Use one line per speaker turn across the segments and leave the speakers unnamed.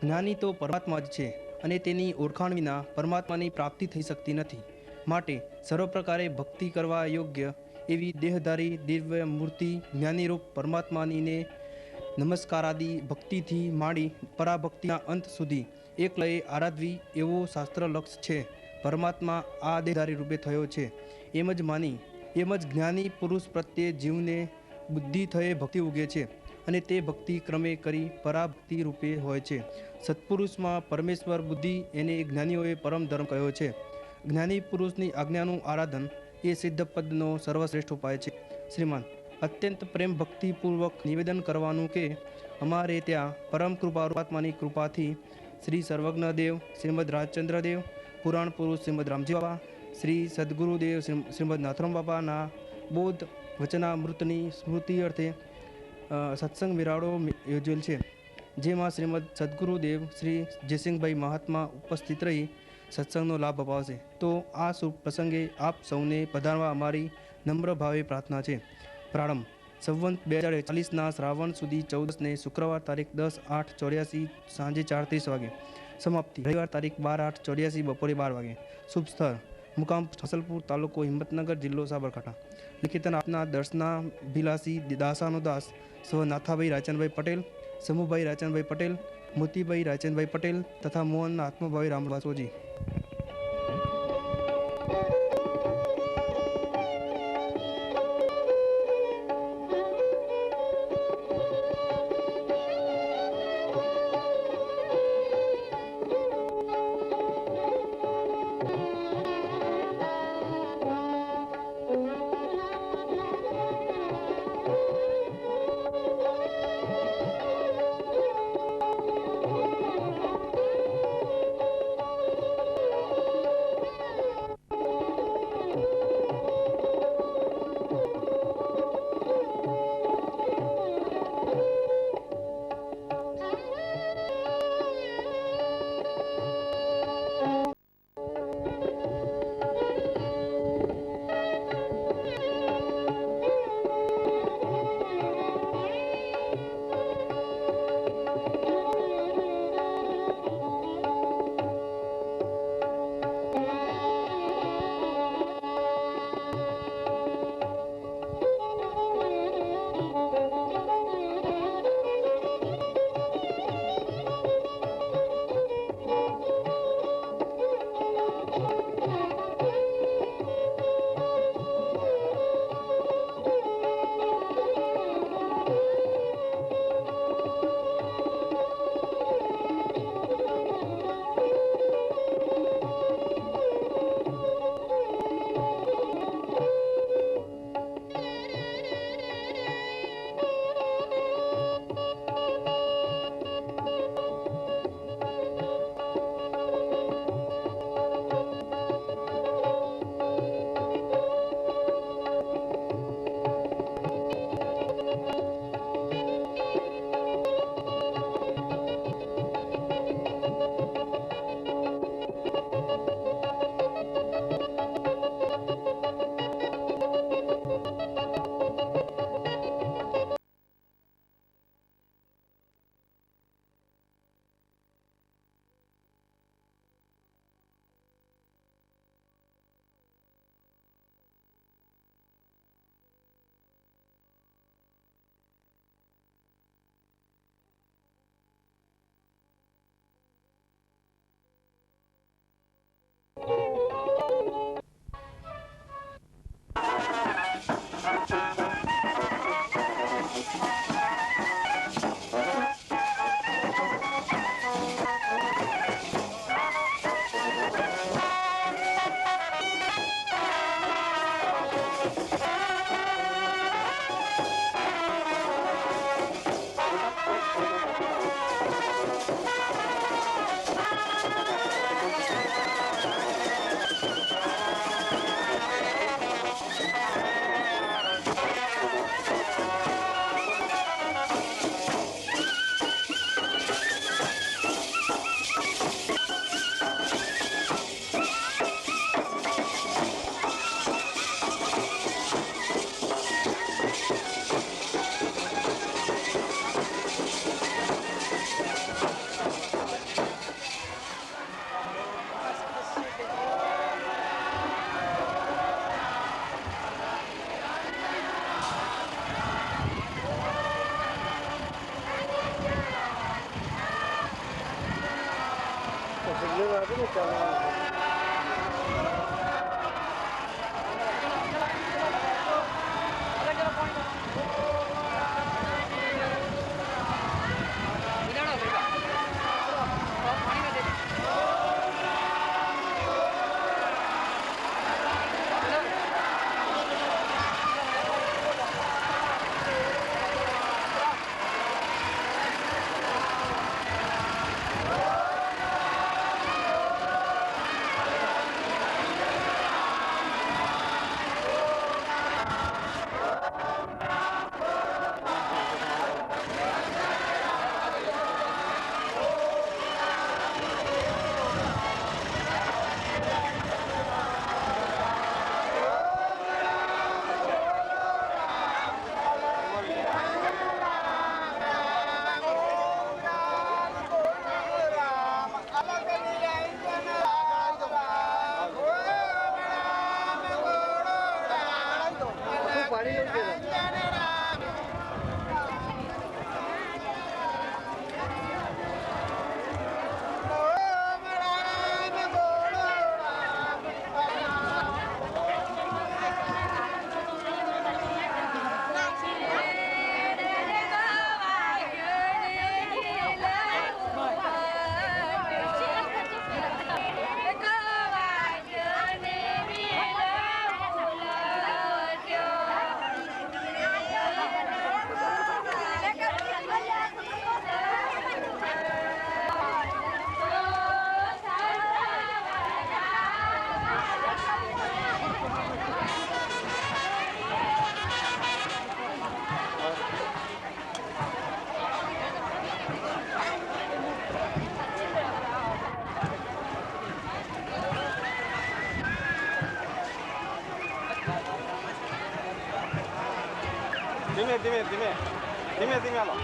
જ્ઞાની તો પરમાત્મા જ છે અને તેની ઓળખાણ વિના પરમાત્માની પ્રાપ્તિ થઈ શકતી નથી. માટે સર્વ પ્રકારે ભક્તિ કરવા યોગ્ય એવી દેહધારી દિવ્ય મૂર્તિ જ્ઞાનીરૂપ પરમાત્માનીને નમસ્કારાદિ ભક્તિથી માંડી પરાભક્તિના અંત સુધી એકલયે આરાધવી એવો શાસ્ત્ર લક્ષ છે. પરમાત્મા આ દેહધારી રૂપે થયો છે એમ જ માની એમ જ જ્ઞાની પુરુષ પ્રત્યે જીવને બુદ્ધિ થયે ભક્તિ ઉગે છે અને તે ભક્તિ ક્રમે કરી પરાભક્તિ રૂપે હોય છે. સત્પુરુષમાં પરમેશ્વર બુદ્ધિ એને જ્ઞાનીઓએ પરમ ધર્મ કહ્યો છે. જ્ઞાની પુરુષની આજ્ઞાનું આરાધન એ સિદ્ધ પદનો સર્વશ્રેષ્ઠ ઉપાય છે. શ્રીમાન, અત્યંત પ્રેમ ભક્તિપૂર્વક નિવેદન કરવાનું કે અમારે ત્યાં પરમ કૃપા રૂપાત્માની કૃપાથી શ્રી સર્વજ્ઞદેવ શ્રીમદ રાજચંદ્રદેવ, પુરાણ પુરુષ શ્રીમદ રામજી બાબા, શ્રી સદગુરુદેવ શ્રીમદ નાથરામ બાબાના બોધ વચનામૃતની સ્મૃતિ અર્થે સત્સંગ મેળાવડો યોજેલ છે, જેમાં શ્રીમદ સદગુરુદેવ શ્રી જયસિંહભાઈ મહાત્મા ઉપસ્થિત રહી સત્સંગનો લાભ અપાવશે. તો આ શુભ પ્રસંગે આપ સૌને પધારવા અમારી નમ્ર ભાવે પ્રાર્થના છે. પ્રારંભ સંવંત 2041ના શ્રાવણ સુધી 14ને શુક્રવાર તારીખ 10/8/84 સાંજે 4:30 વાગે. સમાપ્તિ રવિવાર તારીખ 12/8/84 બપોરે 12 વાગે. શુભ સ્થળ મુકામ હસલપુર, તાલુકો હિંમતનગર, જિલ્લો સાબરકાંઠા. લિખિતન આપના દર્શનાભિલાષી દાસાનો દાસ સ્વ નાથાભાઈ રાચનભાઈ પટેલ, સમુભાઈ રાચનભાઈ પટેલ, મોતીભાઈ રાચનભાઈ પટેલ તથા મોહનના આત્મભાઈ રામવાસોજી.
ધીમે ધીમે ધીમે ધીમે ધીમે હાલો.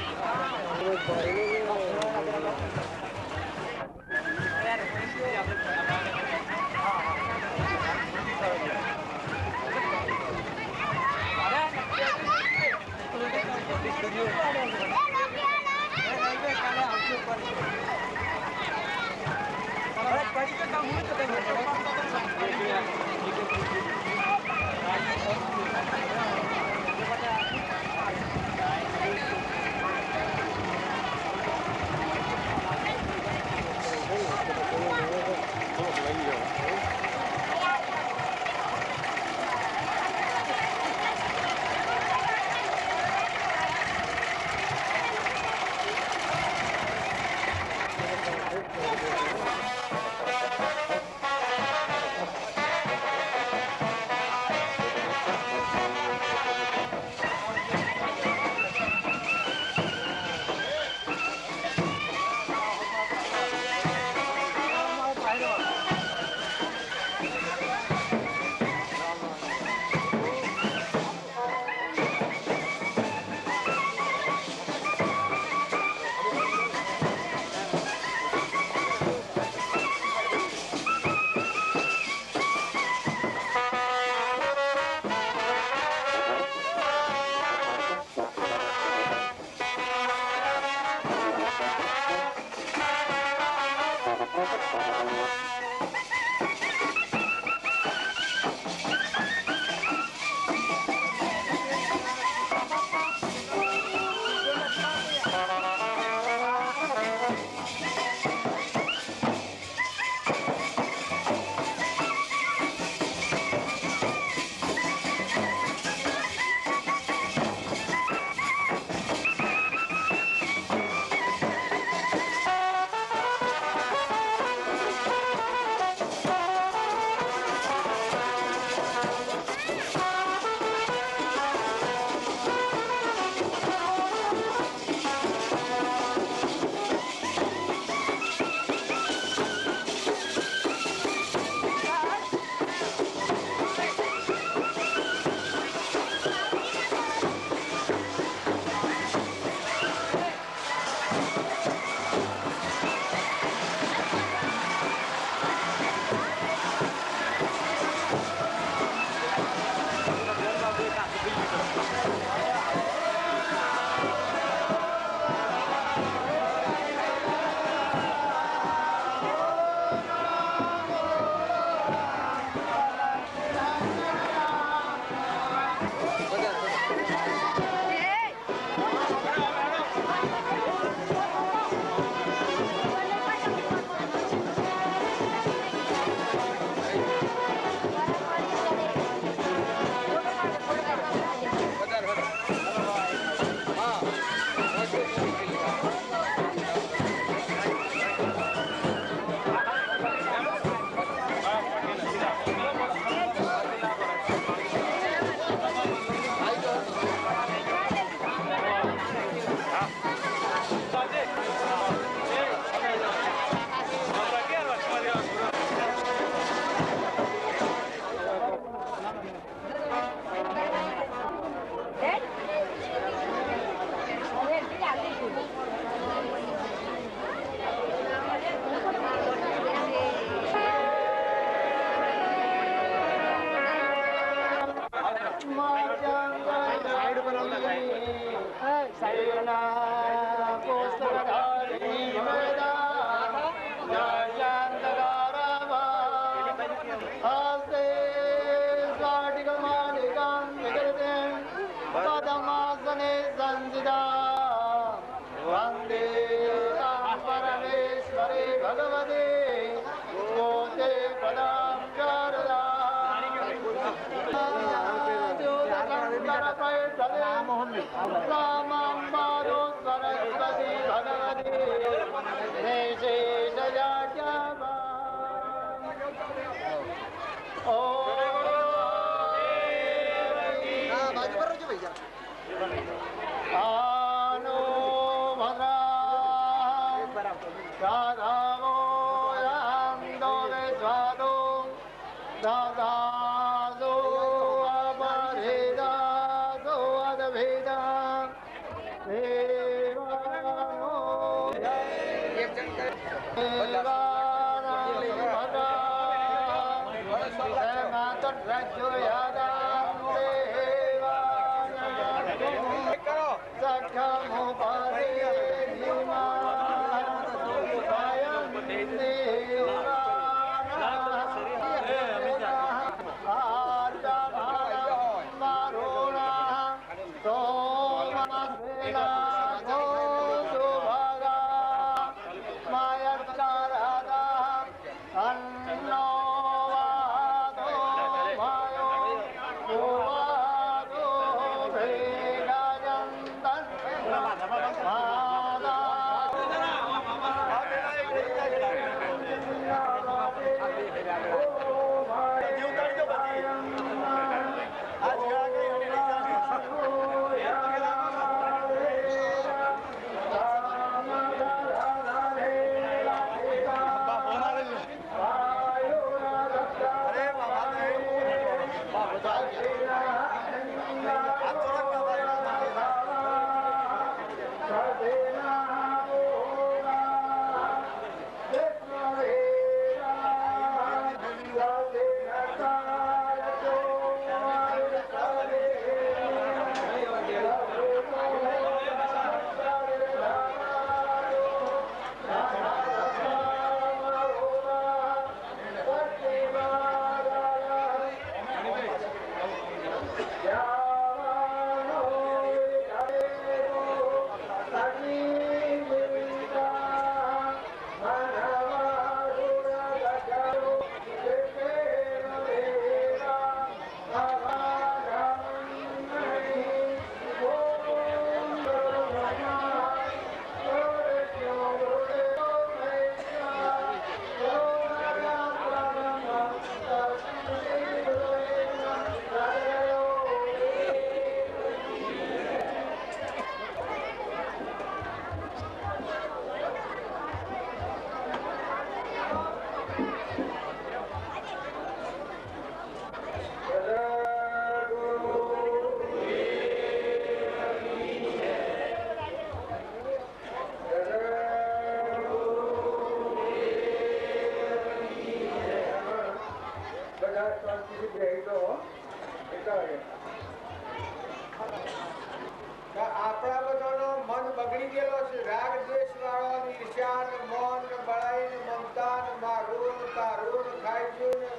આપણા બધાનો મન બગડી ગયેલો છે. રાગ દ્વેષ વાળો, ઈર્ષ્યા ને મોહ ને બળાઈ ને મમતા ને મારું ને તારું ને ખાઈજું ને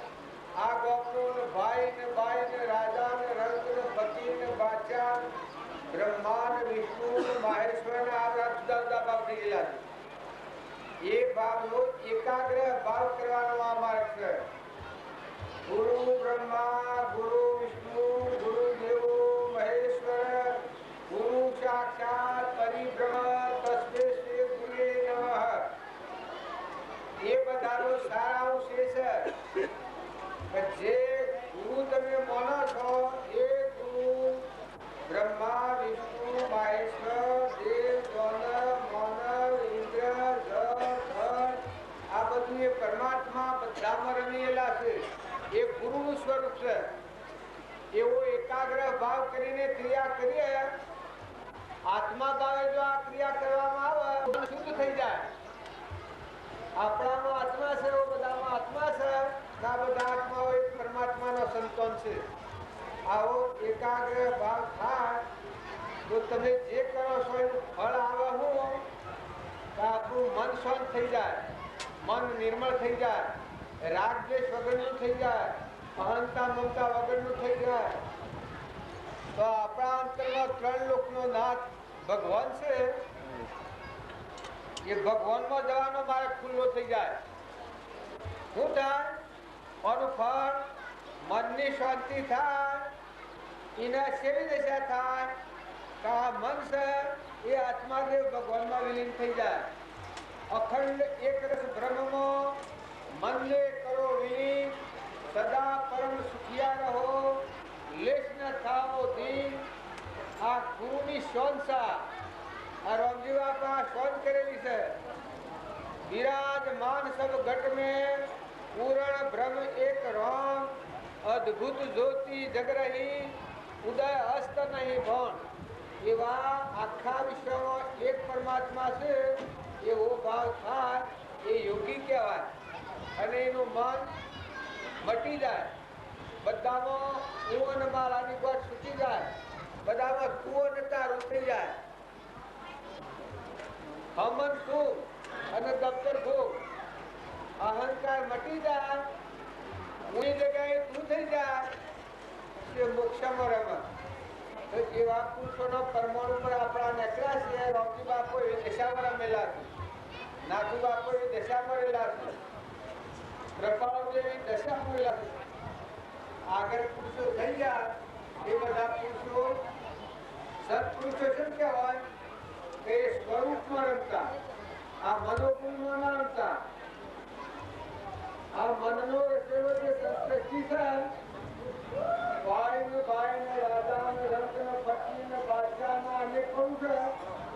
આ ગોપનો ને ભાઈ ને બાઈ ને રાજા ને રંગ ને પતિ ને બાદશાહ ને બ્રહ્મા ને વિષ્ણુ ને મહેશ્વર ને આ બધા જુદા જુદા ભાવ થઈ ગયેલા છે. એ ભાવનો એકાગ્ર ભાવ કરવાનો આ માર્ગ છે. ગુરુ બ્રહ્મા, ગુરુ વિષ્ણુ, ગુરુ દેવો મહેશ્વર, ગુરુ સાક્ષાત પરિબ્રહ્મ તસ્मै શ્રી ગુરુવે નમઃ. એ બધાનો સારાંશ એ છે કે જે ગુરુ તમે માનો છો એ ગુરુ બ્રહ્મા વિષ્ણુ મહેશ્વર દેવ ગણ માનવ ઇન્દ્ર જળ આ બધું એ પરમાત્મા બધામાં રમેલા છે. એ ગુરુનું સ્વરૂપ છે. એવો એકાગ્ર ભાવ કરીને ક્રિયા કરીએ, આત્મા ભાવે જો આ ક્રિયા કરવામાં આવે શુદ્ધ થઈ જાય. આપણાનો આત્મા છે, બધામાં આત્મા છે, આ બધા આત્માઓ એક પરમાત્માનો સંતાન છે. આવો એકાગ્ર ભાવ થાય તો તમે જે કરો છો એનું ફળ આવે હું તો આપણું મન શાંત થઈ જાય, મન નિર્મળ થઈ જાય, રાગ દ્વેષ વગરનું થઈ જાય, અહંતા મમતા વગરનું થઈ જાય. તો આપણા અંતરમાં ત્રણ લોકનો નાથ ભગવાન છે. એ ભગવાનમાં જવાનો માર્ગ ખુલ્લો થઈ જાય. શું થાય? આનું ફળ મનની શાંતિ થાય. એના સેવી દશા થાય કે આ મન છે એ આત્માદેવ ભગવાનમાં વિલીન થઈ જાય. અખંડ એક રસ બ્રહ્મમાં મનને કરો વિલીન, સદા પરમ સુખિયા રહો, લેશ ન થાઓ દીન. આ ગુરુની શોનસા આ રામજી બાપા શોન કરેલી છે. विराजमान सब घट में पूर्ण ब्रह्म एक राम, अद्भुत ज्योति जग रही, उदय अस्त नहीं भौन. એવા આખા વિશ્વમાં એક પરમાત્મા છે એવો ભાવ થાય એ યોગી કહેવાય. અને એનું મન મટી જાય. બધામાં હું અને મારાની ગોઠ છૂટી જાય. બધામાં તું અને તારું થઈ જાય. હમન તું અને દફતર ભોગ. અહંકાર મટી જાય. હું જગ્યાએ તું થઈ જાય એ મોક્ષમાં રમે. તો એવા પુરુષોનો પરમાણુ પર આપણા નેકળ્યા છે. રોમજી બાપુ એ દશામાં રમેલા છે, નાથુ બાપુ એ દશામાં રહેલા છે, કૃપાળુ દેવી દશામાં રહેલા છે. આગળ પુરુષો થઈ ગયા એ બધા પુરુષો સત્પુરુષો શું કહેવાય કે સ્વરૂપમાં રમતા, આ મનોકુળમાં ના રમતા. આ મનનો રચેલો જે સંસ્કૃતિ છે, વાયુ ભાઈ રાજા રંગ પત્ની બાદશાહ અનેક છે.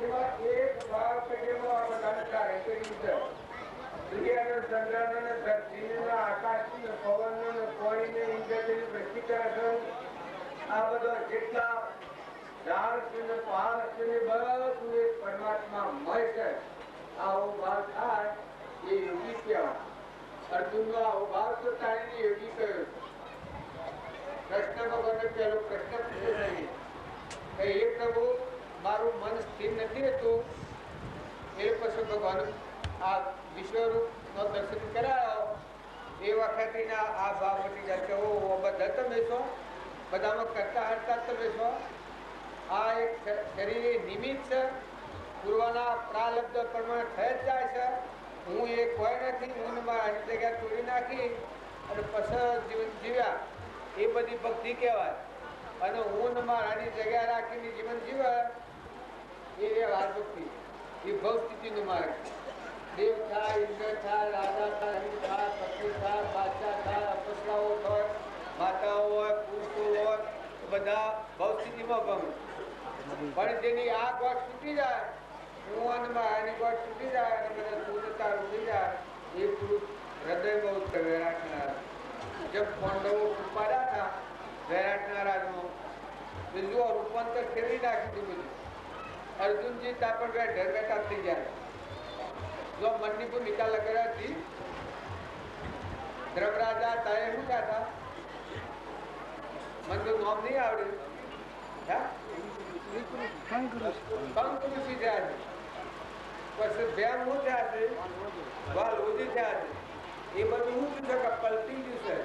એમાં એક ભાગ પેટેલો આ બધાને કાર્ય કર્યું છે. સૂર્ય ચંદ્ર ધરતી આકાશ પવન પાણી ઇન્દ્રિય પ્રતિકરણ આ બધા જેટલા ઝાડ છે ને પહાડ છે ને બધું એક પરમાત્મા મય છે. આવો ભાવ થાય એ યોગી કહેવાય. અર્જુનનો આવો ભાવ તો તારીને યોગી કહ્યો. કૃષ્ણ ભગવાનને પહેલો પ્રશ્ન પૂછ્યો નહીં કે હે પ્રભુ મારું મન સ્થિર નથી રહેતું. એ પછી ભગવાન આ વિશ્વરૂપનો દર્શન કરાયો એ વખતે આ ભાવ મટી જાય કે ઓ બધા તમે છો, બધામાં કરતા હરતા તમે છો. આ એક શરીર નિમિત્ત છે, પૂર્વના પ્રાલબ્ધ પ્રમાણે થઈ જ જાય છે. હું એ કોઈ નથી. હું મારી જગ્યા તોડી નાખી અને પછી જીવન જીવ્યા એ બધી ભક્તિ કહેવાય. અને હું મારાની જગ્યા રાખીને જીવન જીવાય એ વ્યવહાર ભક્તિ. એ ભવ સ્થિતિનો માર્ગ. દેવ થાય, ઇન્દ્ર થાય, રાજા થાય, હિન્દ થાય, પત્ની થાય, બાદશાહ થાય, અપસરાઓ હોય, માતાઓ હોય, પુરુષો હોય, બધા ભવ સ્થિતિમાં ગમે. પણ જેની આ ગોઠ છૂટી જાય, હું અને મારાની ગોઠ છૂટી જાય અને બધા સૂર્ય તારું થઈ જાય એ પુરુષ હૃદયમાં ઉતરે વૈરાટના. જબ પાંડવો ઉપાડ્યા હતા વૈરાટના રાજમાં, બીજું રૂપાંતર ફેરવી નાખી દીધું. અર્જુનજી ત્યાં પણ ઢેર બેઠા થઈ ગયા. જો મનની ભૂમિકા લગાડવાથી ધર્મરાજા તારે શું કહેતા, મને તો નામ નહીં આવડ્યું, કંકૃષિ થયા છે. પછી બેન શું થયા છે, વાલ ઉદી થયા છે. એ બધું શું છે કે પલટી ગયું છે.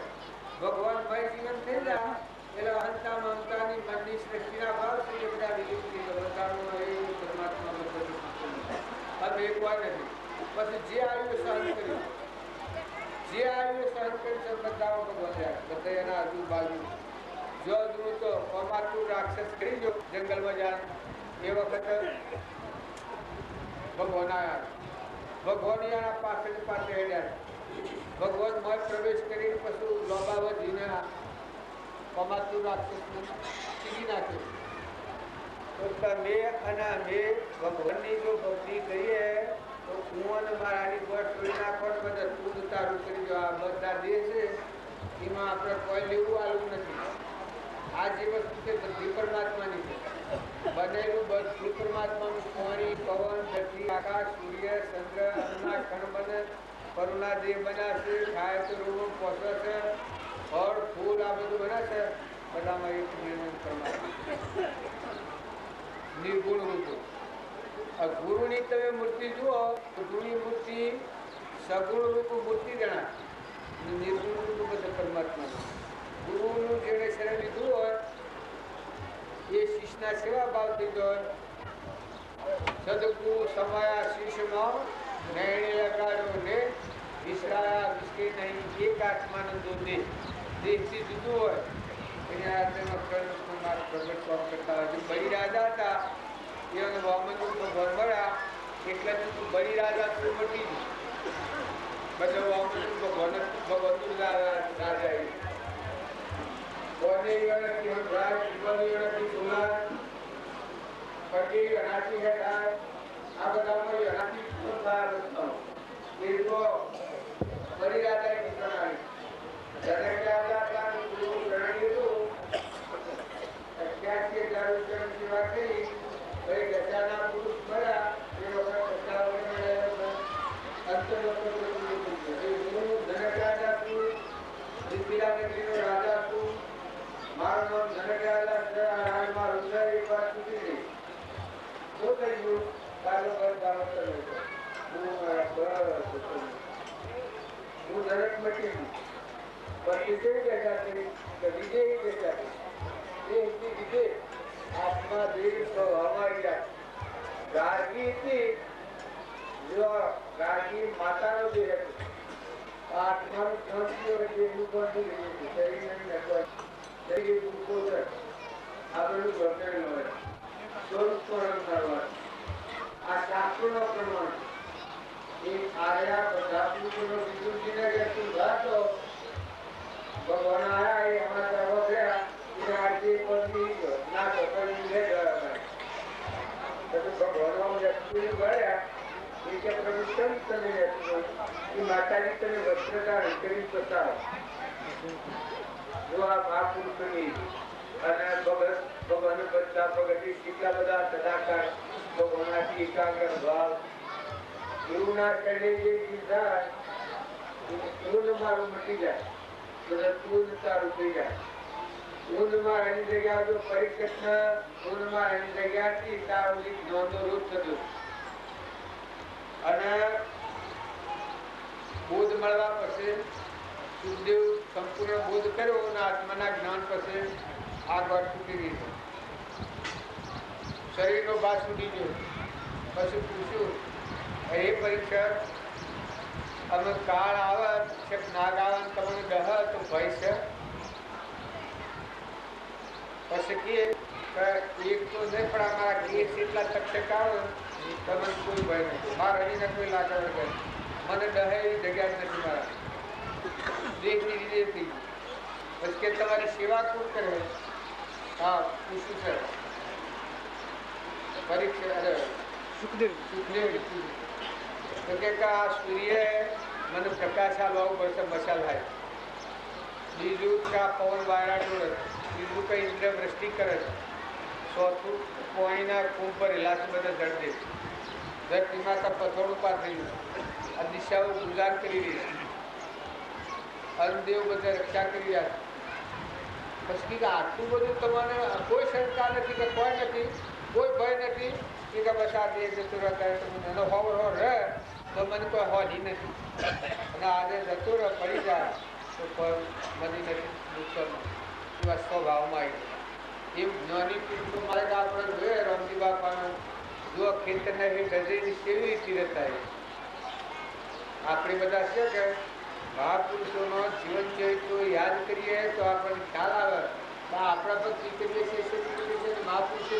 ભગવાન ભાઈ જીવન થઈ જાય એટલે અહંતા મમતાની મનની સૃષ્ટિના ભાવ છે એ બધા વિલીન થઈ બધાનો એ પરમાત્મા બધું હવે એક વાર નથી. પછી જે આવ્યું સહન કર્યું, જે આવ્યું સહન કર્યું બધા ભગવાન બધા એના આજુબાજુ જો દૂર તો અમારું રાક્ષસ કરી જો જંગલમાં જાય એ વખતે ભગવાન આવ્યા. ભગવાન એના પાસે હેડ્યા. ભગવાન મય પ્રવેશ કરી પછી લોબાવજીને કમાતું રાક્ષસને ચીરી નાખ્યું. તો તમે અને અમે ભગવાનની જો ભક્તિ કરીએ તો હું અને મારાની ગોઠ તોડી નાખવાનું બધા તું તારું કરી દો. આ બધા દેહ છે એમાં આપણે કોઈ લેવું આવું નથી. આ જે વસ્તુ છે બધી પરમાત્માની છે. બનેલું બધું પરમાત્માનું પાણી, પવન, ધરતી, આકાશ, સૂર્ય, ચંદ્ર, અન્ના કણ બને કરુણા દેહ બન્યા છે. ખાય તો રૂમ પોષે છે, ફળ ફૂલ આ બધું બન્યા છે. બધામાં એક નિર્ણય પરમાત્મા. નિર્ગુણ રૂપ. આ ગુરુની તમે મૂર્તિ જુઓ તો ગુરુની મૂર્તિ સગુણ રૂપ મૂર્તિ ગણાય, નિર્ગુણ રૂપ બધા પરમાત્મા. ગુરુનું જેણે શરણ લીધું હોય એ શિષ્યના સેવા ભાવ દીધો હોય. સદગુરુ સમાયા શિષ્યમાં નૈણે લગાડ્યો ને વિસરાયા વિસરે નહીં. એક આત્માનંદો દેહથી જુદું હોય એને આત્મામાં પ્રગટ કામ કરતા હોય. બળી રાજા હતા એને વામન ભગવાન મળ્યા એટલે બળી રાજા તું મટી ગયું. બધા વામન ભગવાન રાજા કોને રાજ સોના પટી અનાથી હેઠાય આ બધામાં અનાથી બળી રાજા ની પ્રણાલી જનક રાજા ગુરુ પ્રણાલી હતું 88,000 રૂપિયાની સેવા કરી. ભાઈ ગજાના પુરુષ મળ્યા એ વખત જનક રાજા તું મિથિલા નગરીનો રાજા તું મારું નામ જનક રાજા હાલમાં રુદ્ર એક વાર સુધી નહીં શું થઈ ગયું કાલો ઘર દાવત હું દરેક મટી ગયું પણ વિજય બેઠા છે વિજય બેઠા છે વિજય આત્મા દેહ હવાઈ ગયા. ગાર્ગી હતી જો ગાર્ગી માતાનો દેહ હતો. આત્માનું ધ્યાન દેહનું પણ શરીર નથી શરીર ગ્લુકોઝ આ બધું ઘટેલું હોય સ્વરૂપ પણ કરવાનું. આ શાસ્ત્રનો પ્રમાણ એ આર્યા બધા પુરુષોનો વિદુરજીને કે તું ગાતો ભગવાન આયા એ અમારા દરવા ગયા એને આરતી પડી ના પકડી લે ગયા પછી ભગવાનમાં વ્યક્તિ ગયા એ કે પ્રભુ કેમ તમે એ માતાજી તમે વસ્ત્રધારણ કરી બતાવો. જો આ મહાપુરુષોની અને ભગવાન બધા ભગતી કેટલા બધા સદાકાર ભગવાનથી એકાગ્ર ભાવ ગુરુના ચરણે જે દીધા પૂર્ણ મારું મટી જાય બધા પૂર્ણ સારું થઈ જાય. પૂર્ણમાં એની જગ્યા જો પરિકૃષ્ણ પૂર્ણમાં એની જગ્યાથી તારું જ્ઞાનનો રૂપ થતું અને બોધ મળવા પછી સુખદેવ સંપૂર્ણ બોધ કર્યો અને આત્માના જ્ઞાન પછી આ વાત તૂટી ગઈ. શરીરનો ભાગ છૂટી ગયો. પછી પૂછ્યું હે પરીક્ષા અમે કાળ આવે શક નાગ આવે તમને દહ તો ભય છે. પછી કે એક તો નહીં પણ અમારા કેસ એટલા તક્ષક આવે તમને કોઈ ભય નથી. મારા હરીને કોઈ લાગણ વગર મને દહે એવી જગ્યા નથી મારા દેખની રીતે થઈ. પછી કે તમારી સેવા કોણ કરે? હા પૂછ્યું છે પરીક્ષા અરે સુખદેવ તો કે આ સૂર્ય મને પ્રકાશ આલવા પડશે મશાલ થાય. બીજું કે આ પવન વાયરા ડોળે. બીજું કઈ ઇન્દ્ર વૃષ્ટિ કરે છે. ચોથું પોઈના કુંભ પર હિલાસ બધા જડ દે. ધરતીમાં તો પથોડું પાથરેલું. આ દિશાઓ ગુજાર કરી રહી છે. અન્નદેવ બધા રક્ષા કરી રહ્યા છે. પછી કે આટલું બધું તમારે કોઈ શંકા નથી કે કોઈ નથી કોઈ ભય નથી કે બસ આ દેહ જતો રહેતા એનો હોવર હો રહે તો મને કોઈ હોલી નથી અને આજે જતો રહે પડી જાય તો કોઈ મળી નથી નુકસાન એવા સ્વભાવમાં આવી જાય. એવું જ્ઞાની પુરુષો મારે આપણે જોઈએ રામજી બાપાનું જો ખેતરના એ ગજેની કેવી રીતે રહેતા આપણે બધા છે કે મહાપુરુષોનો જીવન ચરિત્રો યાદ કરીએ તો આપણને ખ્યાલ આવે કે આપણા ભક્તિ કરીએ છીએ મહાપુરુષો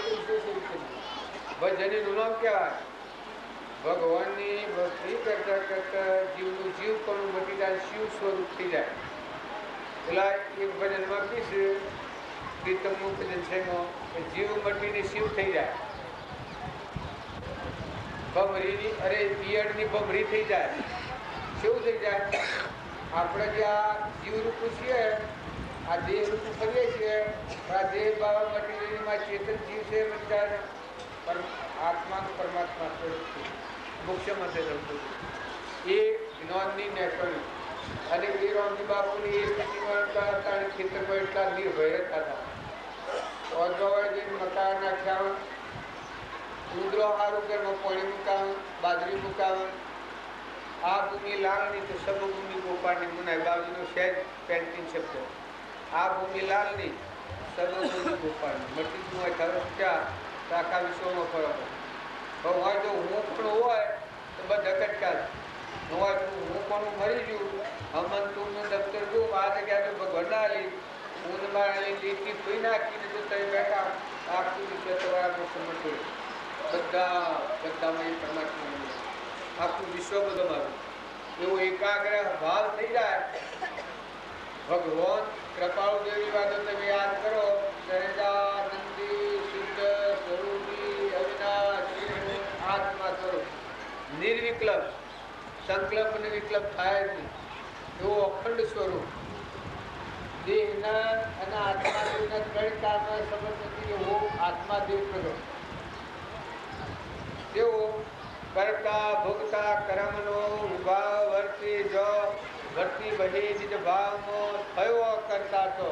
ભજનનું નામ કહેવાય. ભગવાનની ભક્તિ કરતા કરતા જીવનું જીવ પણ મટી જાય શિવ સ્વરૂપ થઈ જાય. પેલા એક ભજનમાં બી છે પ્રીતમનું ભજન છે જીવ મટીને શિવ થઈ જાય. ભમરીની અરે પિયળની ભમરી થઈ જાય. કેવું થઈ જાય? આપણે જે આ જીવરૂપ છીએ આ દેહ રૂપ ફરીએ છીએ આ દેહ બાબા મટીમાં ચેતન જીવ છે પણ આત્માનું પરમાત્મા સ્વરૂપ છે. મોક્ષમાં તે રમતું એ જ્ઞાનની નેકળી અને એ રામજી બાપુની એ સ્થિતિમાં હતા અને ખેતરમાં એટલા નિર્ભય હતા. અજવાળ જઈને મકાન નાખ્યા ઉંદરો હારું ઘરમાં પાણી મુકાવે, બાજરી મુકાવે. આ ભૂમિ લાલની તો સબ ભૂમિ ગોપાળની મુનાય. બાજુનો સહેજ પેન્ટિંગ શબ્દ. આ ભૂમિ લાલની સબ ભૂમિ ગોપાળની. મટી જ હોય ખરો ક્યાં તો આખા વિશ્વમાં ફરક હોય. જો હું પણ હોય તો બધા કટકા હોય. હું પણ મરી ગયું હમન તું દફતર જો આ જગ્યા તો ભગવાન ના લી હું મારી લીટી પી નાખીને જો તમે બેઠા આખું વિશ્વ તમારા સમજ બધામાં પરમાત્મા આખું વિશ્વ બધું મારું એવો એકાગ્ર ભાવ થઈ જાય. ભગવાન કૃપાળુ દેવી વાતો તમે યાદ કરો. સહેજાનંદી શુદ્ધ સ્વરૂપી અવિનાશી આત્મા સ્વરૂપ નિર્વિકલ્પ, સંકલ્પ ને વિકલ્પ થાય જ નહીં એવો અખંડ સ્વરૂપ. દેહના અને આત્મા દેવના ત્રણ કાળમાં સંબંધ નથી એવો આત્મા દેવ પ્રગટ. તેઓ કરતા ભોગતા કર્મનો વિભાવ વર્તી જો વર્તી બહી નિજ ભાવમાં થયો કરતા તો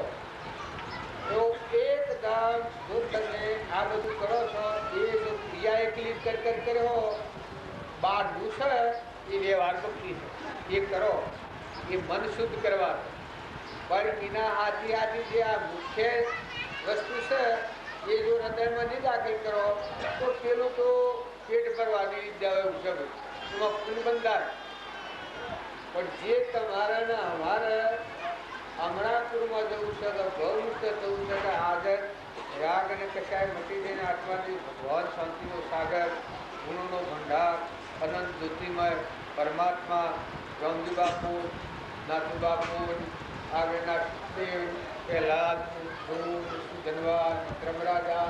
એવો એકદમ જો તમે આ બધું કરો છો એ જો ક્રિયા એકલી કર્યો બારનું છે એ વ્યવહાર ભક્તિ છે. એ કરો એ મન શુદ્ધ કરવા. પણ એના હાથી હાથી જે આ મુખ્ય વસ્તુ છે એ જો હૃદયમાં નહીં દાખલ કરો તો પેલું તો પેટ ભરવાની વિદ્યા હોય એમાં ફૂલ બંધાય. પણ જે તમારે ને અમારે હમણાંપુરમાં જવું છે કે ભવિષ્ય થવું છે કે હાજર રાગ અને કશાય મટી જઈને આત્માની ભગવાન શાંતિનો સાગર ગુણોનો ભંડાર અનંત જ્યોતિમય પરમાત્મા રામજી બાપુ નાથુ બાપુ આગળના દેવ પ્રહલાદ ધનવાદ વિક્રમરાજા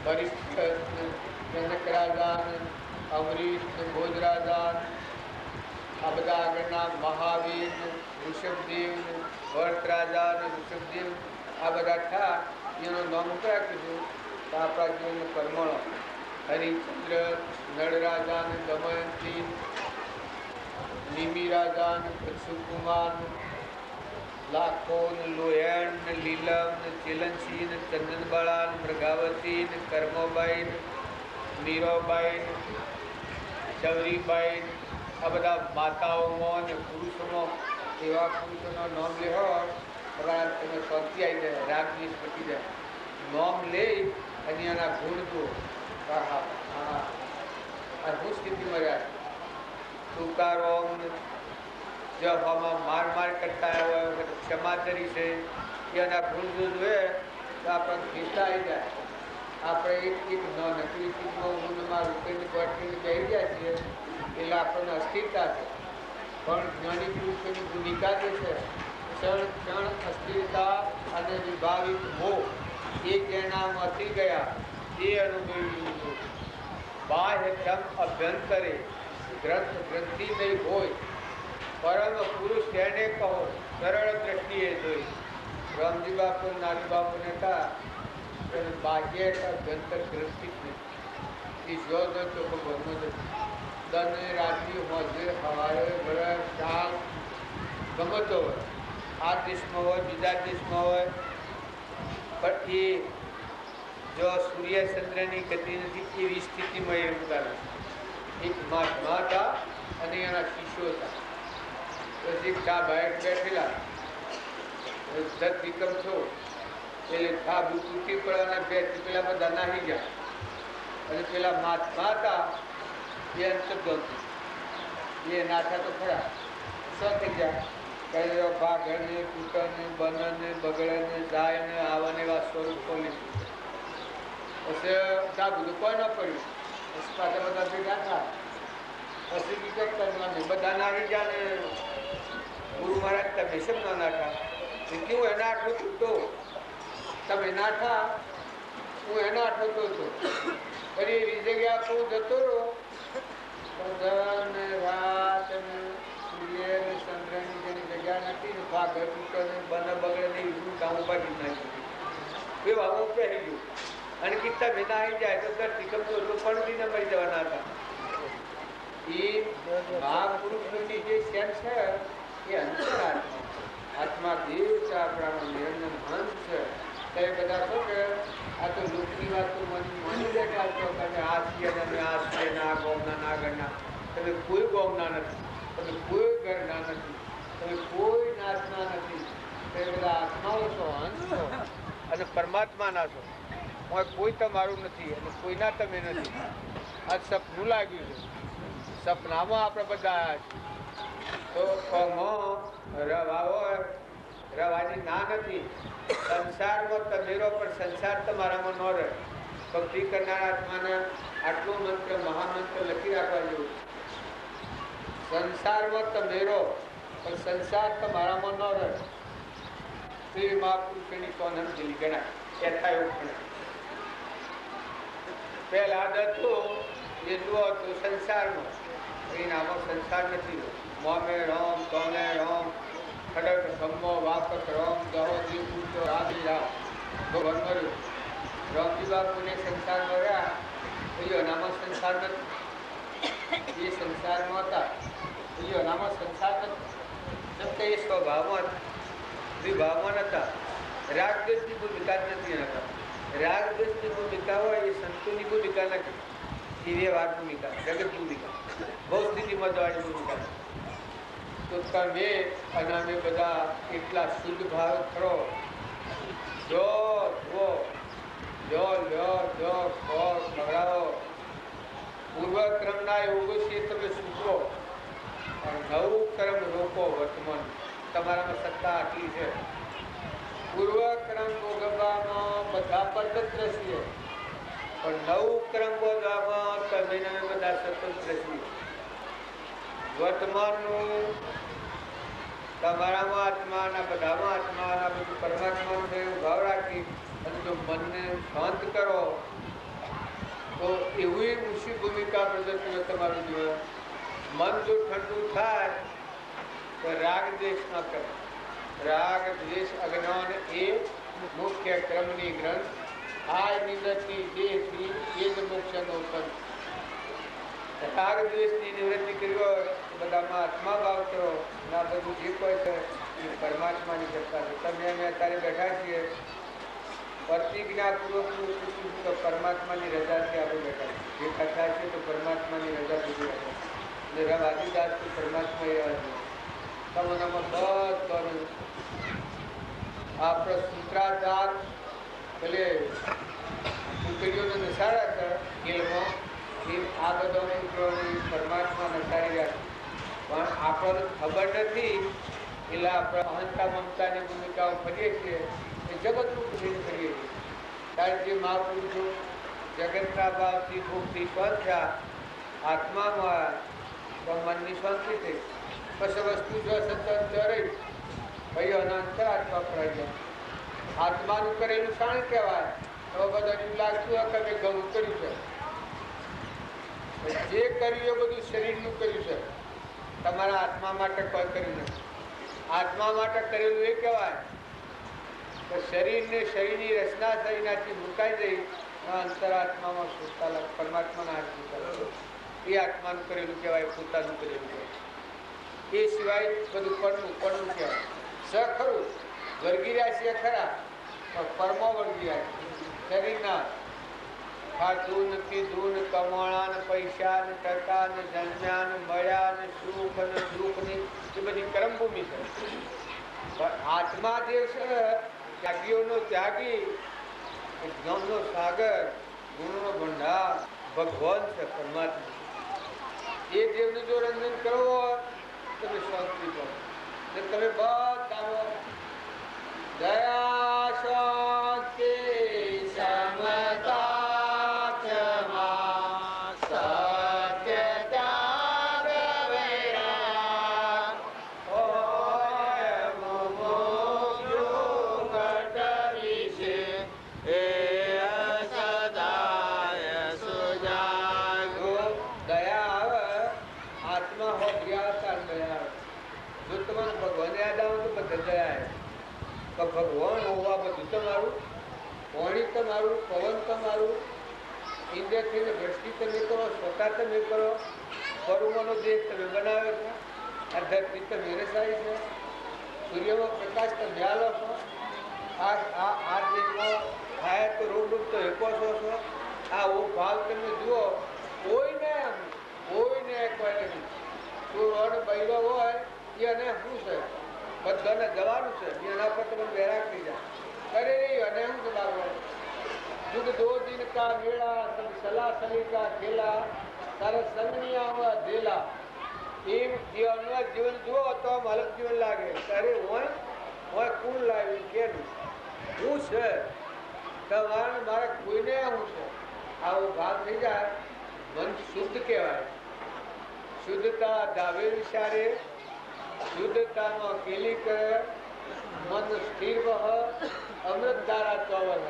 વરિષ્ઠ જનક રાજા અમરીશ ભોજરાજા આ બધા આગળના મહાવીર ઋષભદેવ વર્તરાજા અને ઋષભદેવ આ બધા થયા એનો નામ રાખ્યું તો આપણા જીવનનું પરમણો હરિચંદ્ર નળરાજા અને દમયંતી નિમિ રાજા અને સુકુમાર લાખો લોયણ લીલમ ચિલનસિંહ ચંદનબાળા મૃગાવતી કર્મોબાઈ મીરાબાઈ ચવરીબાઈ આ બધા માતાઓમાં અને પુરુષોમાં એવા પુરુષોનો નામ લેવો તમારા તમે શાંતિ આવી જાય, રાગની પટી જાય. નામ લે અને એના ગુણ તો હું સ્થિતિમાં રહ્યા તુકારોમ જબ આમાં માર માર કરતા હોય ક્ષમા કરી છે એના ગુણ જો જોઈએ તો આપણને ખીસ્તા આવી જાય. આપણે એક નકલી ચીજમાં ઊંડમાં રૂપિયાની ગોઠવીને બેસી જાય છીએ એટલે આપણને અસ્થિરતા છે. પણ જ્ઞાની પુરુષોની ભૂમિકા જે છે ક્ષણ ક્ષણ અસ્થિરતા અને વિભાવિત મોહ એ જેનામાંથી ગયા એ અનુભવી બાહ્ય ધમ અભ્યંતરે ગ્રંથ ગ્રંથિ નહીં હોય પરમ પુરુષ તેને કહો સરળ દ્રષ્ટિએ જોઈ. રામજી બાપુ નાની બાપુને કહા બાહ્ય અભ્યંતર ગ્રંથિ જ નહીં એ જો તો ભગવાનનો જ દન રાત્રિ હોજે સવારે વરસ શામ ગમતો હોય આ દેશમાં હોય બીજા દેશમાં હોય પણ એ જો સૂર્ય ચંદ્રની ગતિ નથી એવી સ્થિતિમાં એ ઉતારે. એક મહાત્મા હતા અને એના શિષ્યો હતા. પછી ચા બહાર બેઠેલા ધત વિકમ છો એટલે ચા તૂટી પડવાના બે પેલા બધા નાહી ગયા અને પેલા મહાત્મા હતા એ અંતર્ગત એ નાથા તો ખરા શું થઈ ગયા કઈ ભાગને તૂટને બનને બગડને જાય ને આવાને એવા સ્વરૂપો લીધું. પછી ચા બધું કોઈ ન પડ્યું. પછી પાછા બધા ભેગા થયા. પછી વિગત કરવાની બધા નાખી ગયા ને ગુરુ મહારાજ તમે શેમ ના નાખા કેવું એના આટલું તૂટતો તમે નાઠા હું એના આટલો હતો ફરી એવી જગ્યા હું જતો રહો પણ રાત સૂર્ય ને ચંદ્રની જેની જગ્યા નથી ને ભાગ તૂટે ને બને બગડે ને એવું કામ ઉપાડી નાખ્યું એ વાવો પહેરી ગયું. અને કિત્તા ભેદા આવી જાય તો ધરતી કમતો પણ ને મરી જવાના હતા. એ મહાપુરુષની જે સેન છે એ અંતર આત્મા દેવ છે આપણાનો નિરંજન હંસ છે તો એ બધા શું કે આ તો લોકની વાત તો માની લે કે આ તો તમે આ છીએ ને અમે આ છીએ ને આ ગોમના ના ગણના. તમે કોઈ ગોમના નથી, તમે કોઈ ઘરના નથી, તમે કોઈ નાચના નથી. તો એ બધા આત્માઓ છો, અંશ છો અને પરમાત્માના છો. કોઈ તમારું નથી અને કોઈના તમે નથી. આ સપનું લાગ્યું છે. સપનામાં આપણે બધા તો રવાની ના નથી. સંસારમાં તમેરો પણ સંસાર તમારામાં ન રહે. ભક્તિ કરનાર આત્માને આટલો મંત્ર મહામંત્ર લખી રાખવા જેવું. સંસારમાં તમેરો પણ સંસાર તમારામાં ન રહે. શ્રી મહાપુરુષની સોનમ જેવી ગણાય. યથાયોગ ગણાય. પહેલા હતું એટલું હતું સંસારમાં. એ નામો સંસાર નથી. મોમે રોમ તોમે રોમ ખડક સમો વાપક રોમ દહો જીવ પૂછો રાધી રામ ભગવાન મળ્યું. રોમજી બાપુને સંસારમાં રહ્યા. એ નામો સંસાર નથી. એ સંસારમાં હતા. એ નામો સંસાર નથી. એ સ્વભાવમાં વિભાવમાં નતા. રાગદ્વેષની ભૂમિકા જ નથી એના. રાગદ્વેષની ભૂમિકા હોય એ સંતોની ભૂમિકા નથી. એ વ્યવહાર ભૂમિકા, જગત ભૂમિકા, બહુ સ્થિતિમાં જવાની ભૂમિકા. તો તમે અને અમે બધા એટલા શુદ્ધ ભાવ ખરો. જો જુઓ, જો લ્યો, જો ખો, ખવડાવો. પૂર્વક્રમના યોગો છે તમે સૂચવો. નવું કર્મ રોકો. વર્તમાન તમારામાં સત્તા આટલી છે. પૂર્વક્રમ ભોગવવામાં બધા પરતંત્ર છીએ, પણ નવું ક્રમ ભોગવવામાં તમે બધા સ્વતંત્ર છીએ. વર્તમાનનું તમારામાં આત્માના બધામાં આત્માના બધું પરમાત્માનું એવું ભાવ રાખી અને જો મનને શાંત કરો તો એવી ઊંચી ભૂમિકા પ્રદર્શન તમારું જીવન. મન જો ઠંડુ થાય તો રાગ દ્વેષ ન કરે. રાગ દ્વેષ અજ્ઞાન એ મુખ્ય ક્રમની ગ્રંથ. આ નિવૃત્તિ દેહથી એ જ મોક્ષનો પંથ. રાગ દ્વેષની નિવૃત્તિ કરી હોય બધામાં આત્મા ભાવ કરો. ના બધું જે કોઈ છે એ પરમાત્માની કરતા છે. તમે અમે અત્યારે બેઠા છીએ પ્રતિજ્ઞાપૂર્વકનું પૂછ્યું તો પરમાત્માની રજાથી આપણે બેઠા છીએ. જે કથા છે તો પરમાત્માની રજા પૂરી રાખે અને રબ આદિદાસ તો પરમાત્મા એવા છે. તમારામાં બધું આપણો સૂત્રાધાર પેલે પુતળીઓને નસાડા હતા ગેલમાં એ આ બધા પુત્રોને પરમાત્મા નસાડી રહ્યા. પણ આપણને ખબર નથી એટલે આપણે અહંતા મમતાની ભૂમિકાઓ કરીએ છીએ. એ જગતનું પૂજન કરીએ છીએ. ત્યારે જે મહાપુરુષો જગતના ભાવથી ભૂખથી સ્વંત થયા, આત્મામાં તો મનની શાંતિ થઈ. પછી વસ્તુ જો સતત રહી ભાઈ અનંતર આત્મા ફરાઈ ગયા. આત્માનું કરેલું શાણ કહેવાય. તો બધા એવું લાગતું હોય કે મેં ઘણું કર્યું છે. જે કર્યું એ બધું શરીરનું કર્યું છે. તમારા આત્મા માટે કોઈ કર્યું નથી. આત્મા માટે કરેલું એ કહેવાય તો શરીરને શરીરની રચના થઈનાથી મુકાઈ જઈ અંતરાત્મામાં સુતા પરમાત્માના હાથ મુકાય. એ આત્માનું કરેલું કહેવાય, પોતાનું કરેલું કહેવાય. એ સિવાય બધું પડનું કહેવાય. સ ખરું વર્ગી રહ્યા છે ખરા, પણ પરમો વર્ગી રહ્યા છે. શરીરના ખાધું ને પીધું ને કમાણા ને પૈસા ને ટકા ને જન્મ્યા ને મળ્યા ને સુખ અને દુઃખ ની એ બધી કર્મભૂમિ છે. પણ આત્મા જે છે ત્યાગીઓનો ત્યાગી, જ્ઞાનનો સાગર, ગુણનો ભંડાર ભગવાન છે, પરમાત્મા. એ દેવને જો રંજન કરવો હોય તમે શાંતિ કરો. તમે બધા દયા શાંતિ સમતા ભગવાન હોવા બધું તમારું, પાણી તમારું, પવન તમારું, ઇન્દ્રિયથી દ્રષ્ટિ તમે કરો, સ્વતા તમે કરો, પરુમાનો દેહ તમે બનાવે છો, આ ધરતી તમે રસાય છે, સૂર્યમાં પ્રકાશ તમે આલો છો. આ દેશમાં તમે જુઓ કોઈને કોઈ નથી. તું બૈરો હોય એને શું છે, બધાને જવાનું છે, એના પર તમે બેરાક થઈ જાય અરે અને શું છે બાબુ युग 2 दिन का मेला सब सला सली का खेला તારા સંગનિયા હુआ ધેલા. એમ જીવનમાં જીવન જુઓ તો આમ અલગ જીવન લાગે. અરે હોય કોણ લાવ્યું કેનું હું છે તમારે મારે કોઈને હું છે આવો ભાગ થઈ જાય મન શુદ્ધ કહેવાય. શુદ્ધતા ધાવે વિચારે શુદ્ધતામાં કેલી કરે મન સ્થિર વહ અમૃત ધારા ચોવર.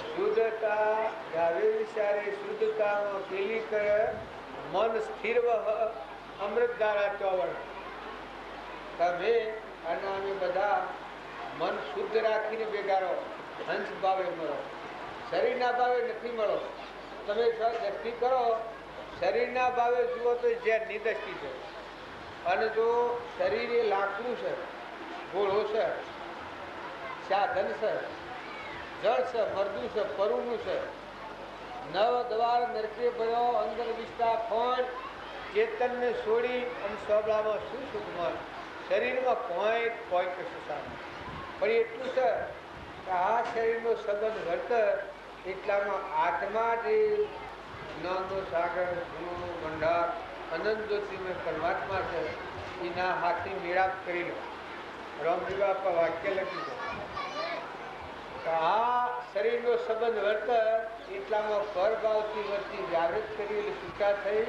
શુદ્ધતા ધાવે વિચારે શુદ્ધતામાં કેલી કરે મન સ્થિર વહ અમૃત ધારા ચોવર. તમે અને અમે બધા મન શુદ્ધ રાખીને બેગારો હંસ ભાવે મળો. શરીરના ભાવે નથી મળો. તમે દ્રષ્ટિ કરો શરીરના ભાવે જુઓ તો ઝેરની દ્રષ્ટિ છે. અને જો શરીર એ લાકડું છે, ઘોડો છે, સાધન છે, જળ છે, મરદું છે, પરુનું છે, નવ દ્વાર નરકે ભયો અંદર વિસ્તા ફણ ચેતનને છોડી અને સોબળામાં શું સુખ મળે. શરીરમાં કોઈ કશું સારું પણ એટલું છે કે આ શરીરનો સંબંધ વર્ત એટલામાં આત્મા જે જ્ઞાનનો સાગર ગુરુનો ભંડાર અનંત જ્યોતિમય પરમાત્મા છે એના હાથે મેળાપ કરી લો. રામજી બાપા વાક્ય લખ્યું છે આ શરીરનો સંબંધ વર્ત એટલામાં પરભાવથી વર્તી જાગૃત કરી સૂચા થઈ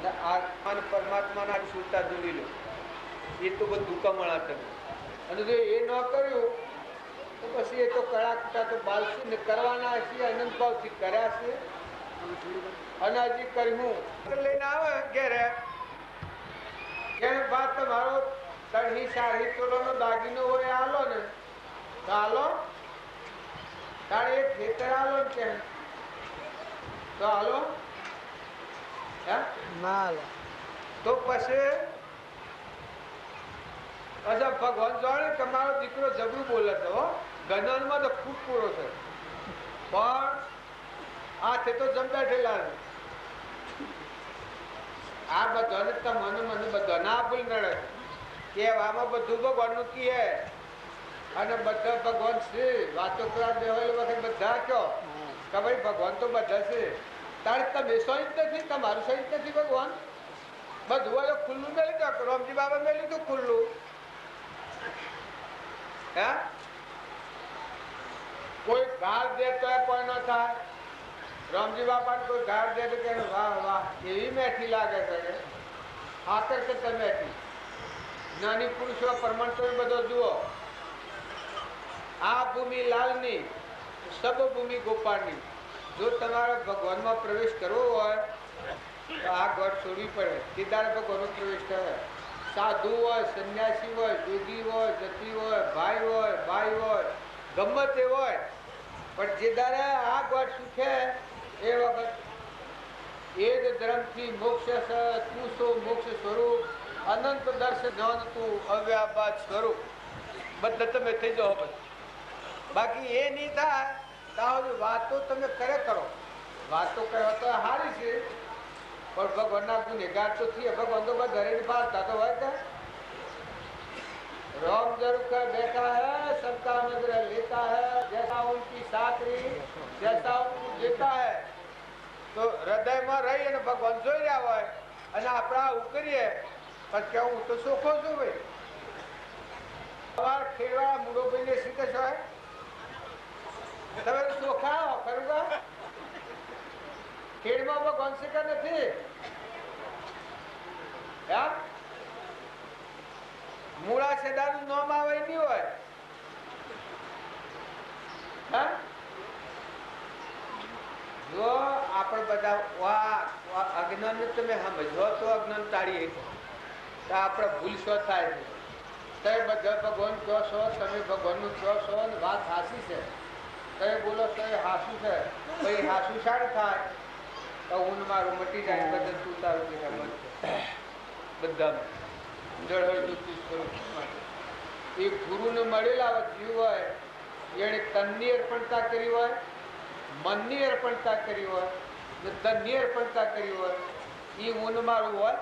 ને આત્મા પરમાત્માના સૂચા જોડી લો. એ તો બધું કમળા તમે અને જો એ ન કર્યું તો પછી એ તો કળાકુટા તો બાલસી ને કરવાના છે અનંત ભાવથી કર્યા છે અને હજી કર્યું લઈને આવે ઘેરે એને બાદ તમારો તળહી સાડી તોલોનો દાગીનો હોય આલો ને તો આલો તારે એક ખેતર આલો ને કે તો આલો તો પછી અચ્છા ભગવાન જાણે તમારો દીકરો જબરું બોલે છે હો ગણનમાં તો ખૂબ પૂરો છે પણ આ તો જમ બેઠેલા આ બધાને મને બધા ના ભૂલ નડે કે આમાં બધું ભગવાનનું કહે અને બધા ભગવાન છે વાતો કરવા દેવાયેલી વખત બધા કહો કે ભાઈ ભગવાન તો બધા છે તારે તમે સહિત નથી તમારું સહિત નથી ભગવાન બધું હોય ખુલ્લું મેળવી દો. રામજી બાબા મેળવી દો ખુલ્લું. કોઈ ગાળ દે તો કોઈ ન થાય. રામજી બાપા કોઈ ગાળ દે તો કે વાહ વાહ એવી મેઠી લાગે છે આકર છે મેઠી. જ્ઞાની પુરુષો પરમાણુ બધો જુઓ. આ ભૂમિ લાલની સબ ભૂમિ ગોપાળની. જો તમારે ભગવાનમાં પ્રવેશ કરવો હોય તો આ ઘર છોડવી પડે. કેદાર ભગવાનનો પ્રવેશ કરે. સાધુ હોય, સંન્યાસી હોય, જોગી હોય, જતી હોય, ભાઈ હોય, ભાઈ હોય, ગમે તે હોય પણ જે દારે આ ગોઠ સુખે એ વખત એ જ ધર્મથી મોક્ષ છે. તું સો મોક્ષ સ્વરૂપ અનંત દર્શન જ્ઞાન તું અવ્યાપાદ સ્વરૂપ બધા તમે થઈ જાઓ. બાકી એ નહીં થાય તો વાતો તમે કરે કરો. વાતો કરો તો સારી છે पर भगवान गुनेगार तो थी भगवान तो घरे निभाता तो है क्या राम जरूर कर बैठा है सबका नजर लेता है जैसा उनकी साथरी जैसा उनको देता है तो हृदय में रही અને ભગવાન જોઈ રહ્યા હોય અને આપણે આવું કરીએ પણ કે હું તો સોખો છું ભાઈ સવાર ખેડવા મૂળો ભાઈને શીખે છો તમે સોખા ખરું ખેડમાં ભગવાન શીખે નથી મૂળા છેડાનું નામ આવે નહીં હોય જો આપણે બધા અજ્ઞાન તમે સમજો તો અજ્ઞાન ટાળીએ તો આપણે ભૂલ શો થાય છે. તમે બધા ભગવાન કહો છો તમે ભગવાનનું કહો છો ને વાત હાસી છે તમે બોલો છો એ હાસું છે ભાઈ હાસું શાળ થાય તો હું મારું મટી જાય બધા તું તારું બધા જળ હોય એ ગુરુને મળેલા જીવ હોય એને તનની અર્પણતા કરી હોય મનની અર્પણતા કરી હોય ને ધનની અર્પણતા કરી હોય એ ઊન મારું હોય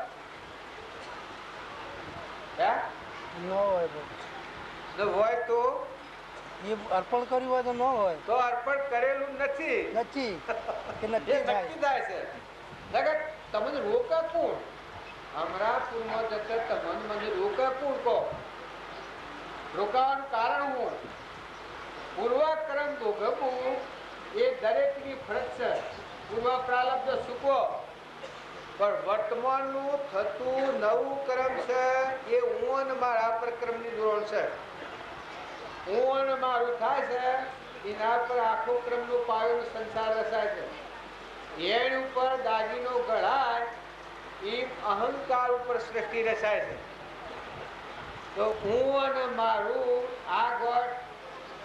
હે
ન હોય
જો હોય તો
એ અર્પણ કર્યું હોય તો ન હોય
તો અર્પણ કરેલું નથી
નથી કે
એ
નથી થાય
નક્કી થાય છે લગત તમને રોકા કોણ અમરાપુરમાં જતા તમને મને રોકા કોણ કહો રોકાવાનું કારણ હું પૂર્વકર્મ ભોગવવું એ દરેકની ફરજ છે પૂર્વ પ્રારબ્ધ સુકો પણ વર્તમાનનું થતું નવું કર્મ છે એ હું અને મારા પર કર્મની જોડ છે હું અને મારું થાય છે એના પર આખો ક્રમનો પાયો સંસાર રચાય છે એની ઉપર દાગીનો ગળાય એમ અહંકાર ઉપર સૃષ્ટિ રચાય છે તો હું અને મારું આ ગોઠ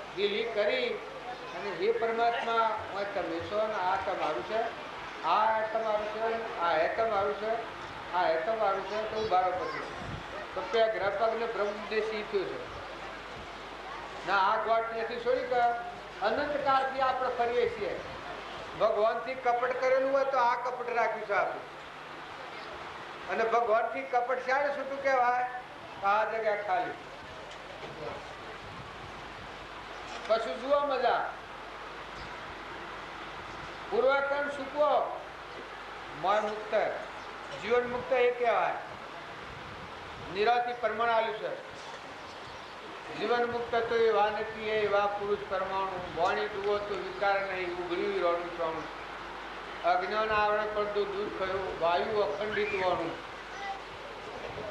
ઢીલી કરી અને હે પરમાત્મા હું તમે છો ને આ તમારું છે આ તમારું છે આ હે તમારું છે આ હે તમારું છે તો બારો પછી તો ત્યાં ગ્રહપગ ને બ્રહ્મદેશી થયું છે ના આ ગોઠ નથી છોડી કે અનંત કાળથી આપણે ફરીએ છીએ ભગવાનથી કપટ કરેલું હોય તો આ કપટ રાખ્યું છે આપણે અને ભગવાનથી કપટ શાને છૂટું કહેવાય આ જગ્યા ખાલી કશું જુઓ મજા પૂર્વકર્મ સુકો મય મુક્ત જીવન મુક્ત એ કહેવાય નિરાથી પરમાણ આલ્યું છે જીવન મુક્ત તો એવા નથી એવા પુરુષ પરમાણુ વાણી ડૂબો તો વિકાર નહીં ઉઘડ્યું રોણું સોણું અજ્ઞાન આવરણ પડતું દૂર થયું વાયુ અખંડિત વાણું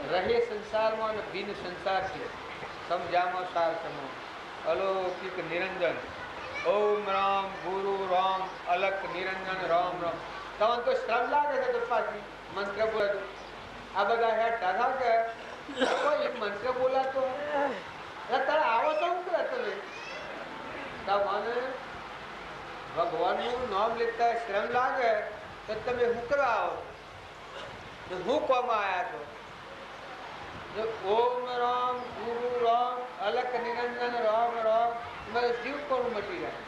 રહે સંસારમાં અને ભિન્ન સંસાર છે સમજામાં સાર સમો અલૌકિક નિરંજન ઓમ રામ ગુરુ રામ અલક નિરંજન રામ રામ તમને તો શ્રમ લાગે છે તો પાછી મંત્ર બોલે આ બધા હેઠ દાદા કે કોઈ મંત્ર બોલાતો તારે આવો તો શું કરે તમે તમને ભગવાનનું નામ લેતા શ્રમ લાગે તો તમે શું કરવા આવો હું કોમાં આવ્યા છો ઓમ રામ ગુરુ રામ અલક નિરંજન રામ રામ મારે શિવ કોણ મટી જાય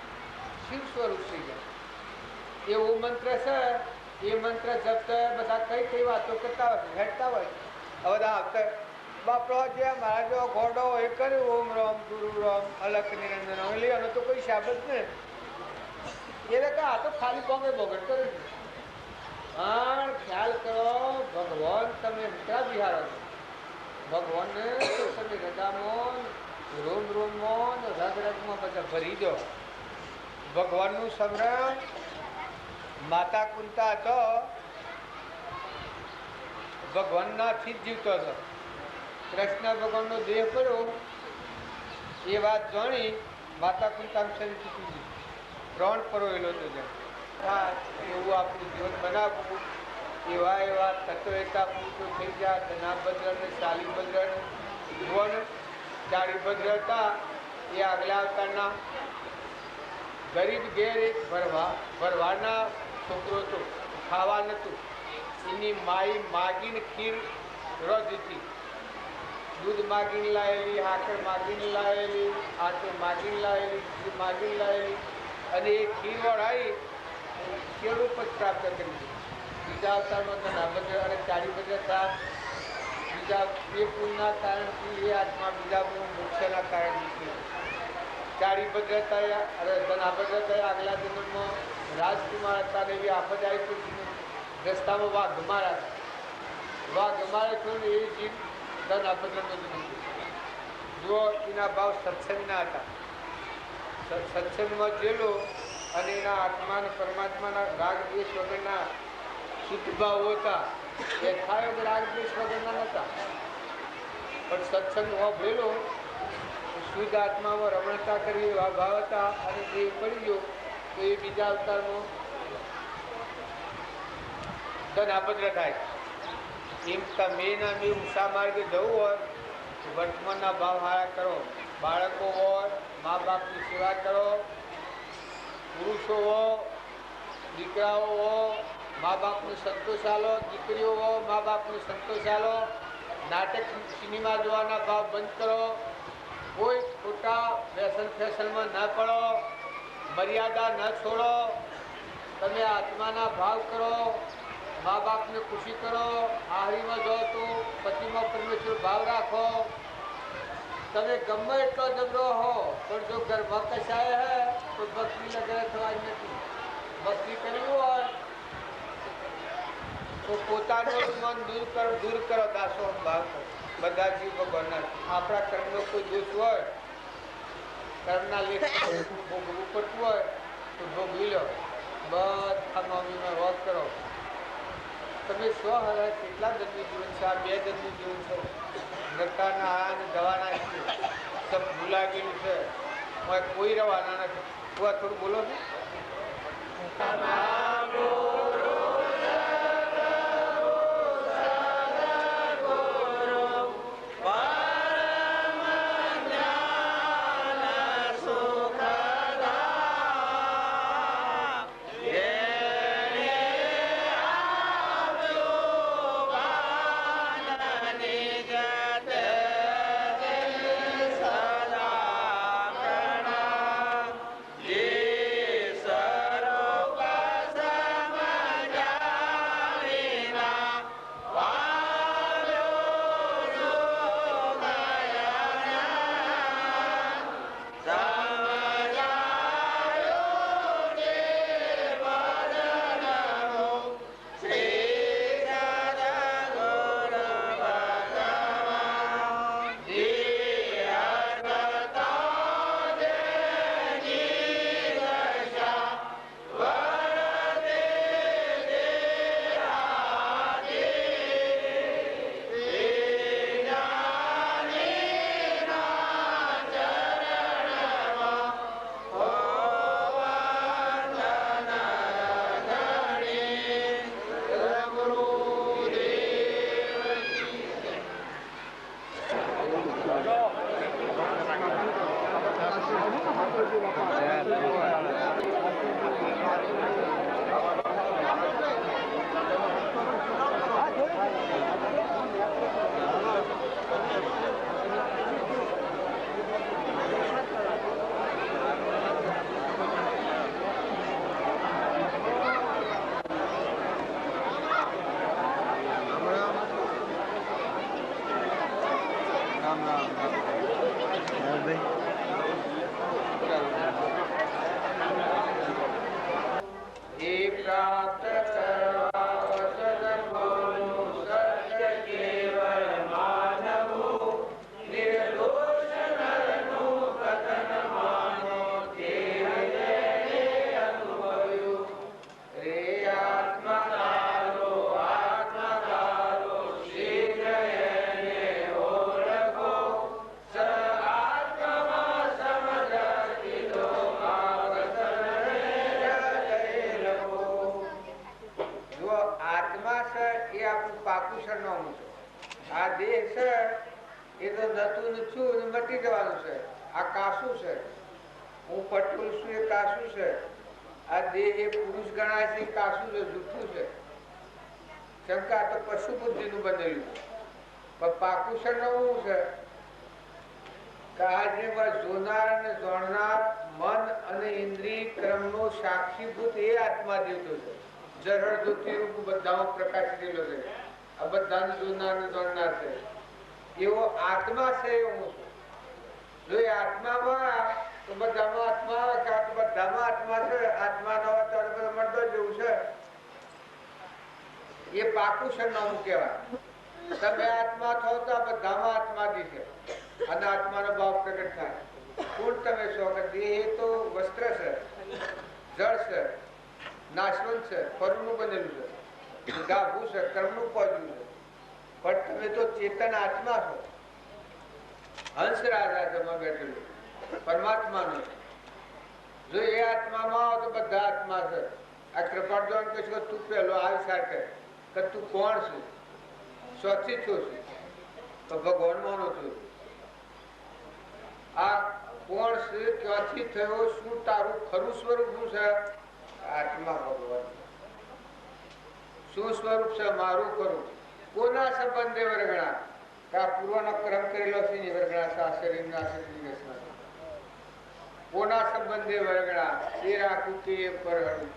શિવ સ્વરૂપ થઈ જાય એવો મંત્ર છે એ મંત્ર જપતા બધા કઈ કઈ વાતો કરતા હોય હેઠતા હોય હવે આવતા બાપડો જે મારા જો ઘોડો એ કર્યું ઓમ રામ ગુરુ રામ અલક નિરંજન લેવાનો તો કોઈ શાબત ને એટલે કે આ તો ખાલી બોગે બોગડ કરે છે પણ ખ્યાલ કરો ભગવાન તમે મિત્રા બિહારો છો ભગવાનને તમે હૃદયમાં રોમ રોમમાં રગ રગમાં બધા ભરી દો ભગવાનનું સ્મરણ માતા કુંતા હતો ભગવાનનાથી જ જીવતો હતો કૃષ્ણ ભગવાનનો દેહ પડ્યો એ વાત જાણી માતા કુંતા પ્રાણ પરોયેલો હતો એવું આપણું જીવન બનાવવું એવા એવા તત્વતા પુરુષો થઈ ગયા ધનાભદ્ર ને શાલીભદ્ર ભુવન ચારીભદ્ર હતા એ આગલા અવતારના ગરીબ ઘેર એક ભરવાના છોકરો હતો ખાવા નહોતું એની માઈ માગીને ખીર રજતી દૂધ માગીને લાવેલી હાકર માગીને લાવેલી આટો માગીને લાવેલી ખીર માગીને લાવેલી અને એ ખીર વળાવી ખેડૂત પદ પ્રાપ્ત કરી બીજા અવતારમાં ધનાભદ્ર અને ચારીભદ્ર હતા બીજા એ પુણ્યના કારણથી એ આત્મા બીજા મોક્ષના કારણથી ચારીભદ્ર થયા અને ધનાભદ્ર થયા આગલા જન્મમાં રાજકુમાર હતા ને એવી આફત આવી હતી રસ્તામાં વાઘ મારે થયું એ જીવ ધનાભદ્રનો જન્મ જો એના ભાવ સત્સંગના હતા સત્સંગમાં જેલો અને એના આત્મા અને પરમાત્માના રાગ દ્વેષ વગરના શુદ્ધ ભાવો હતા એ થાય રાગ દ્વેષ વગરના નહોતા પણ સત્સંગ ભરેલો શુદ્ધ આત્મામાં રમણતા કરી એવા ભાવ હતા અને દેહ પડી ગયો તો એ બીજા અવતારમાં ધનાભદ્ર થાય એમ તમે ના મેં ઊંચા માર્ગે જવું હોય તો વર્તમાનના ભાવ હારા કરો બાળકો હોય મા બાપની સેવા કરો પુરુષો હો દીકરાઓ હો મા બાપને સંતોષ આલો દીકરીઓ હો મા બાપને સંતોષ આલો નાટક સિનેમા જોવાના ભાવ બંધ કરો કોઈ ખોટા વ્યસન ફેશનમાં ના પડો મર્યાદા ન છોડો, તમે આત્માના ભાવ કરો, મા બાપને ખુશી કરો, આહરીમાં જાઓ તો પતિમાં પરમેશ્વર ભાવ રાખો. તમે ગમે એટલો જબરો હો પણ જો ઘરમાં કસાય હે તો ભક્તિ લગન થવાની નથી. ભક્તિ કરવી હોય તો પોતાનું મન દૂર કરો, દાસો ભાવ કરો. બધા જીવ ભગવાનના. આપણા કર્મનો કોઈ દોષ હોય, કર્મના લેખ ભોગવવું પડતું હોય તો ભોગવી લો. બધા મામીમાં રોગ કરો. તમે સ્વ હરે કેટલા જન્મી જીવન છે? આ 2 જન્મી જીવન છે. નરકાના અને દવાના સબ ભૂલા ગયેલું છે. કોઈ રવાના નથી. હું થોડું બોલો છો. પશુ બુદ્ધિનું બનેલું પણ પાકું શરીર છે કે આજેમાં જોનાર અને જાણનાર મન અને ઇન્દ્રિય ક્રમનો સાક્ષીભૂત એ આત્મા જીવતો છે. જરળ જ્યોતિ રૂપ બધામાં પ્રકાશી રહેલો છે. આ બધાને જોનાર અને જાણનાર છે એવો આત્મા છે. હું છું જો એ આત્મામાં તો બધામાં આત્મા આવે કે બધામાં આત્મા છે. આત્મા ન હોય તો બધું મળતો જેવું છે. એ પાકું સરનામું કહેવાય. તમે આત્મા થો તો બધામાં આત્માજી છે અને આત્માનો ભાવ પ્રગટ થાય. કોણ તમે છો કે દેહ તો વસ્ત્ર છે, જળ છે, નાશવંત છે, ફરનું બનેલું છે, ગાભું છે, કર્મનું પહોંચ્યું છે. પણ તમે તો ચેતન આત્મા છો. હંસ રાજા તમે બેઠેલું પરમાત્માનો. જો એ આત્મામાં આવો તો બધા આત્મા છે. આ કૃપાળજોન કહે છે તું પહેલો આવી શકે કે તું કોણ છું, સ્વથી છું તો ભગવાન માનો છું. આ કોણ છે, ક્યાંથી થયો, શું તારું ખરું સ્વરૂપ શું છે? આત્મા ભગવાન. શું સ્વરૂપ છે મારું ખરું? કોના સંબંધે વર્ગણા? કે આ પૂર્વનો ક્રમ કરેલો છે ને વર્ગણા છે. આ શરીરના શરીર કોના સંબંધે વરગડા એ રાખું કે એ પરહડું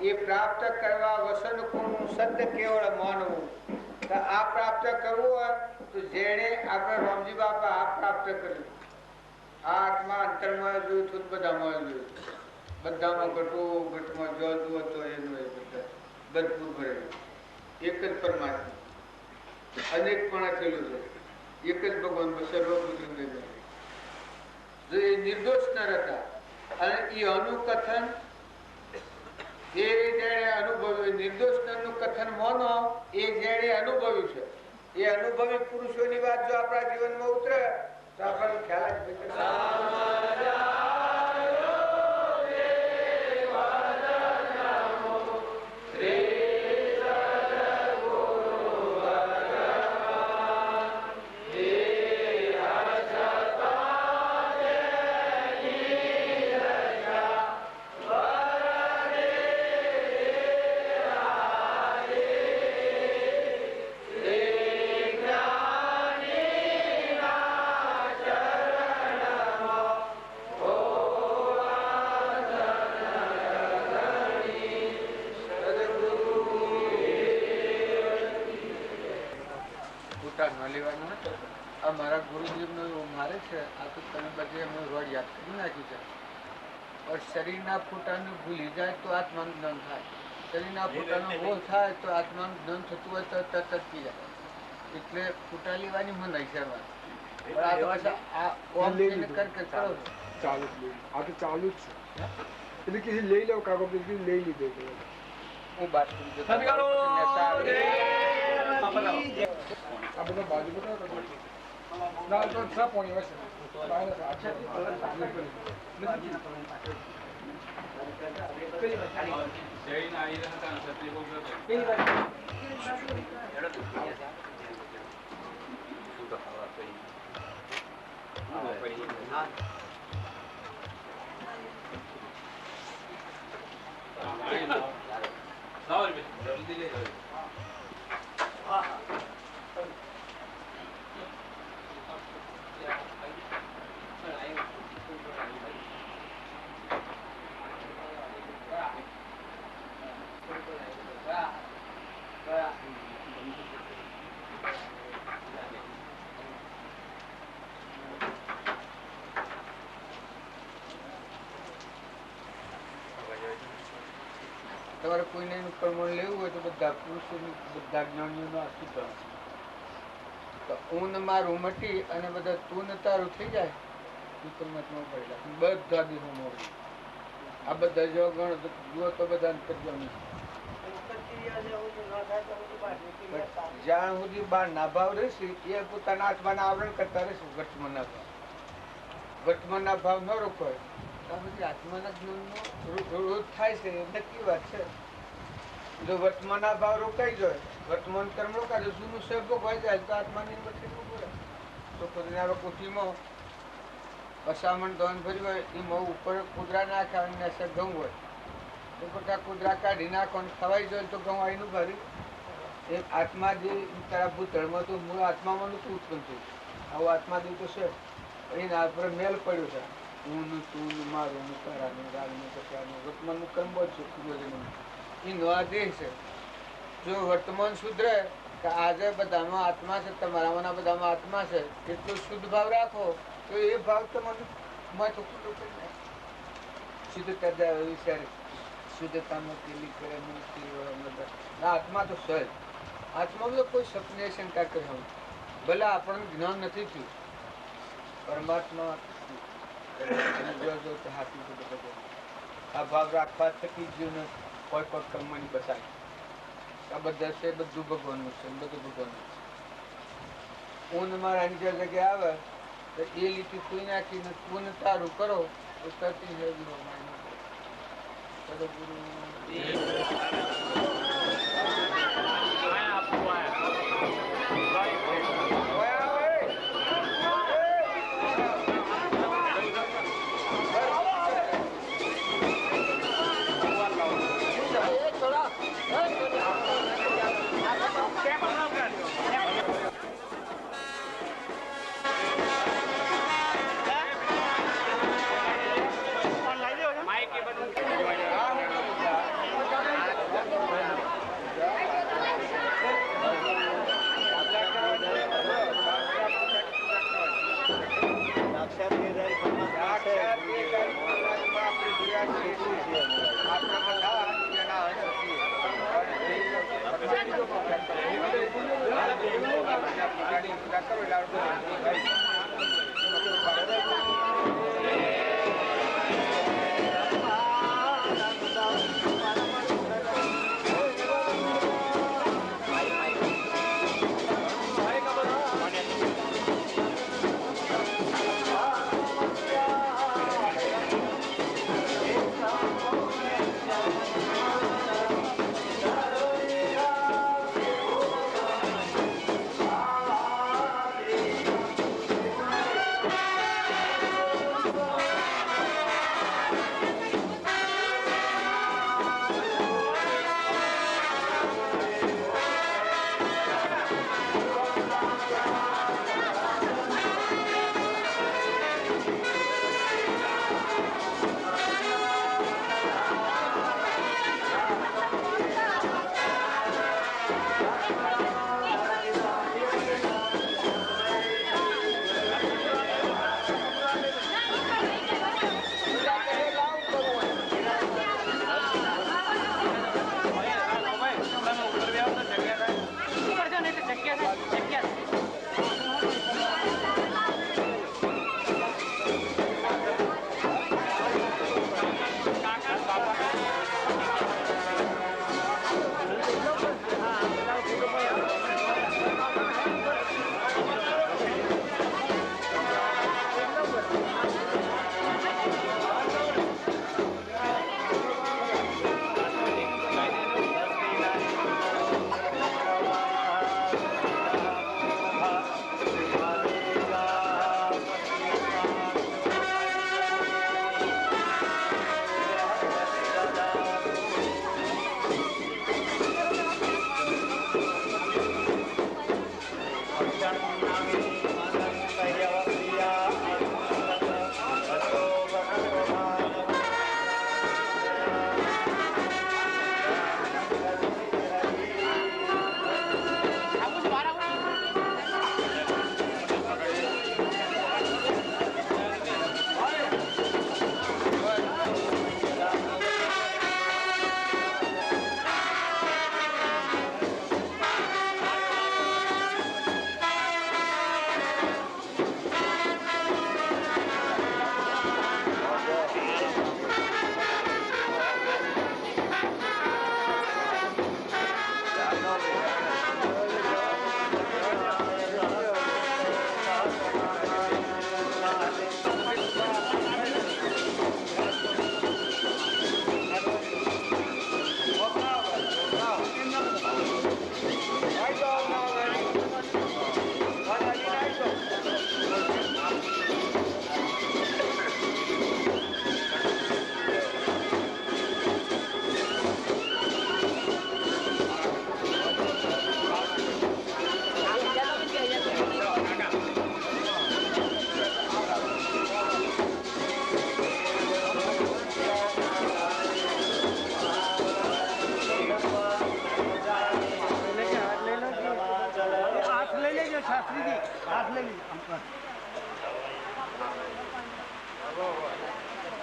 એ પ્રાપ્ત કરવા વસન કોનું સત્ય કેવળ માનવું તો આ પ્રાપ્ત કરવું હોય તો જેણે આપણે રામજી બાપા આ પ્રાપ્ત કર્યું આ આત્મા અંતરમાં જોયું તો બધામાં જોયું બધામાં ઘટમાં જોતું હતો એનું એ બધા ભરપૂર ભરેલું એક જ પરમાત્મા અનેક પણ થયેલું છે એક જ ભગવાન સર્વભૂત જો એ નિર્દોષ ન હતા અને એ અનુકથન એ જેણે અનુભવ્યું નિર્દોષ નું કથન મોનો એ જેણે અનુભવ્યું છે એ અનુભવી પુરુષોની વાત જો આપણા જીવનમાં ઉતરે તો આપણને ખ્યાલ જ
મારા ગુરુજીનું મારે છે આ તો તમે બધે અમે રોડ યાદ કરી નાખ્યું છે પણ શરીરના ફૂટાનું ભૂલી જાય તો આત્માનું જ્ઞાન થાય શરીરના ફૂટાનું ભૂલ થાય તો આત્માનું જ્ઞાન થતું હોય તો તરત જ જાય એટલે ફૂટા લેવાની મનાઈ છે પણ આ તો પાછા આ ઓમ કરીને કર કરો
ચાલુ જ આ તો ચાલુ જ છે એટલે કે લઈ લો કાકો લઈ લીધો
હું બાત કરું
આ બધા બાજુ બધા ના તો છ પોણી હશે
તમારે કોઈને એનું પ્રમાણ લેવું હોય તો બધા પુરુષોની બધા જ્ઞાનીઓનો આ સૂત્ર તો ઊન મારું મટી અને બધા તું ને તારું થઈ જાય તું પરમાત્મા પડેલા બધા દિવસો મોડું આ બધા જો ગણ જુઓ તો બધા અંતર્જ્ઞાની જ્યાં સુધી બાર નાભાવ રહેશે એ પોતાના આત્માના આવરણ કરતા રહેશે વર્તમાનના ભાવ વર્તમાનના ભાવ ન રોકાય ત્યાં સુધી આત્માના જ્ઞાનનો રોધ થાય છે એ નક્કી વાત છે જો વર્તમાનના ભાવ રોકાઈ જાય વર્તમાન કર્મ રોકાય જૂનું સેવક હોય જાય તો આત્માની વચ્ચે બોલે તો કરીને કોઠીમાં પસામણ દોન ભર્યું હોય એમાં ઉપર કુદરા નાખે અને ઘઉં હોય તો બધા કુદરા કાઢી નાખો અને ખવાઈ જાય તો ઘઉં આવીનું ભર્યું એ આત્મા જે તારા ભૂતળમાં તો મૂળ આત્મામાં નતું ઉત્પન્ન થયું આવું આત્માદેવ તો છે એના પર મેલ પડ્યો છે હું તું મારું તારાનું રાગનું કચાનું વર્તમાનનું કર્મ જ છે પૂર્વજન્મનું એનો આ દેહ છે જો વર્તમાન સુધરે કે આજે બધામાં આત્મા છે તમારામાંના બધામાં આત્મા છે એટલો શુદ્ધ ભાવ રાખો તો એ ભાવ તમારું મત શુદ્ધ કરતા વિચારે શુદ્ધતામાં પેલી કરે આત્મા તો સહજ આત્મા બધો કોઈ સપને શંકા કરે ભલે આપણને જ્ઞાન નથી થયું પરમાત્મા આ ભાવ રાખવા થકી જીવને કોઈ કોઈ કર્મની બસાય આ બધા છે બધું ભગવાનનું છે બધું ભગવાનનું છે ઊન મારાની જે જગ્યાએ આવે તો એ લીટી સુઈ નાખીને ઊન તારું કરો તો કરતી આપણે બધા એના અંશ છીએ. પૂજા કરો એટલે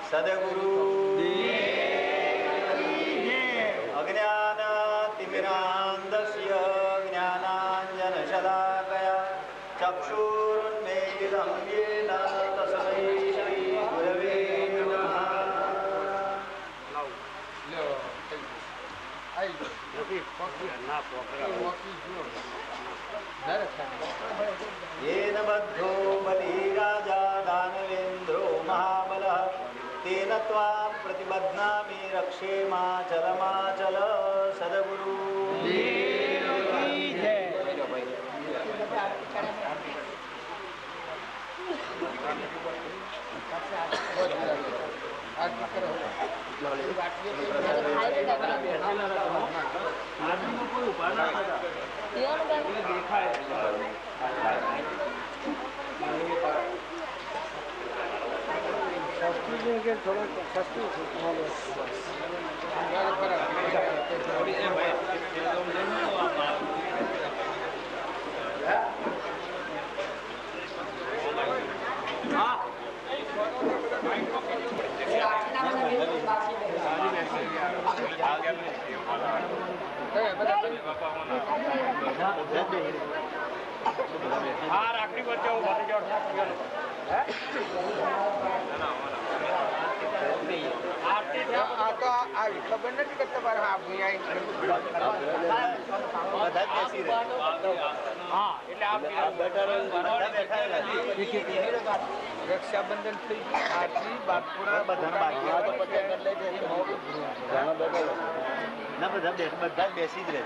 સદગુરુ અજ્ઞાન તિમિરાંધસ્ય જ્ઞાનાંજનશલાકયા ચક્ષુરુન્મીલિતં યેન તસ્મૈ શ્રી ગુરવે નમઃ. येन बद्धो बलिराजा दानवेन्द्रो महाबलः तेन त्वां प्रतिबध्नामि रक्षेमाचलमाचल. सद्गुरु હા રાખડી વચ્ચે હું ભરી જાઉં
આ તો આવી ખબર નથી કે તમારે હા ભાઈ
હા એટલે
રક્ષાબંધન થઈ ગયું આરતી બાગપુરા બધા
બધા બેસી જ રહે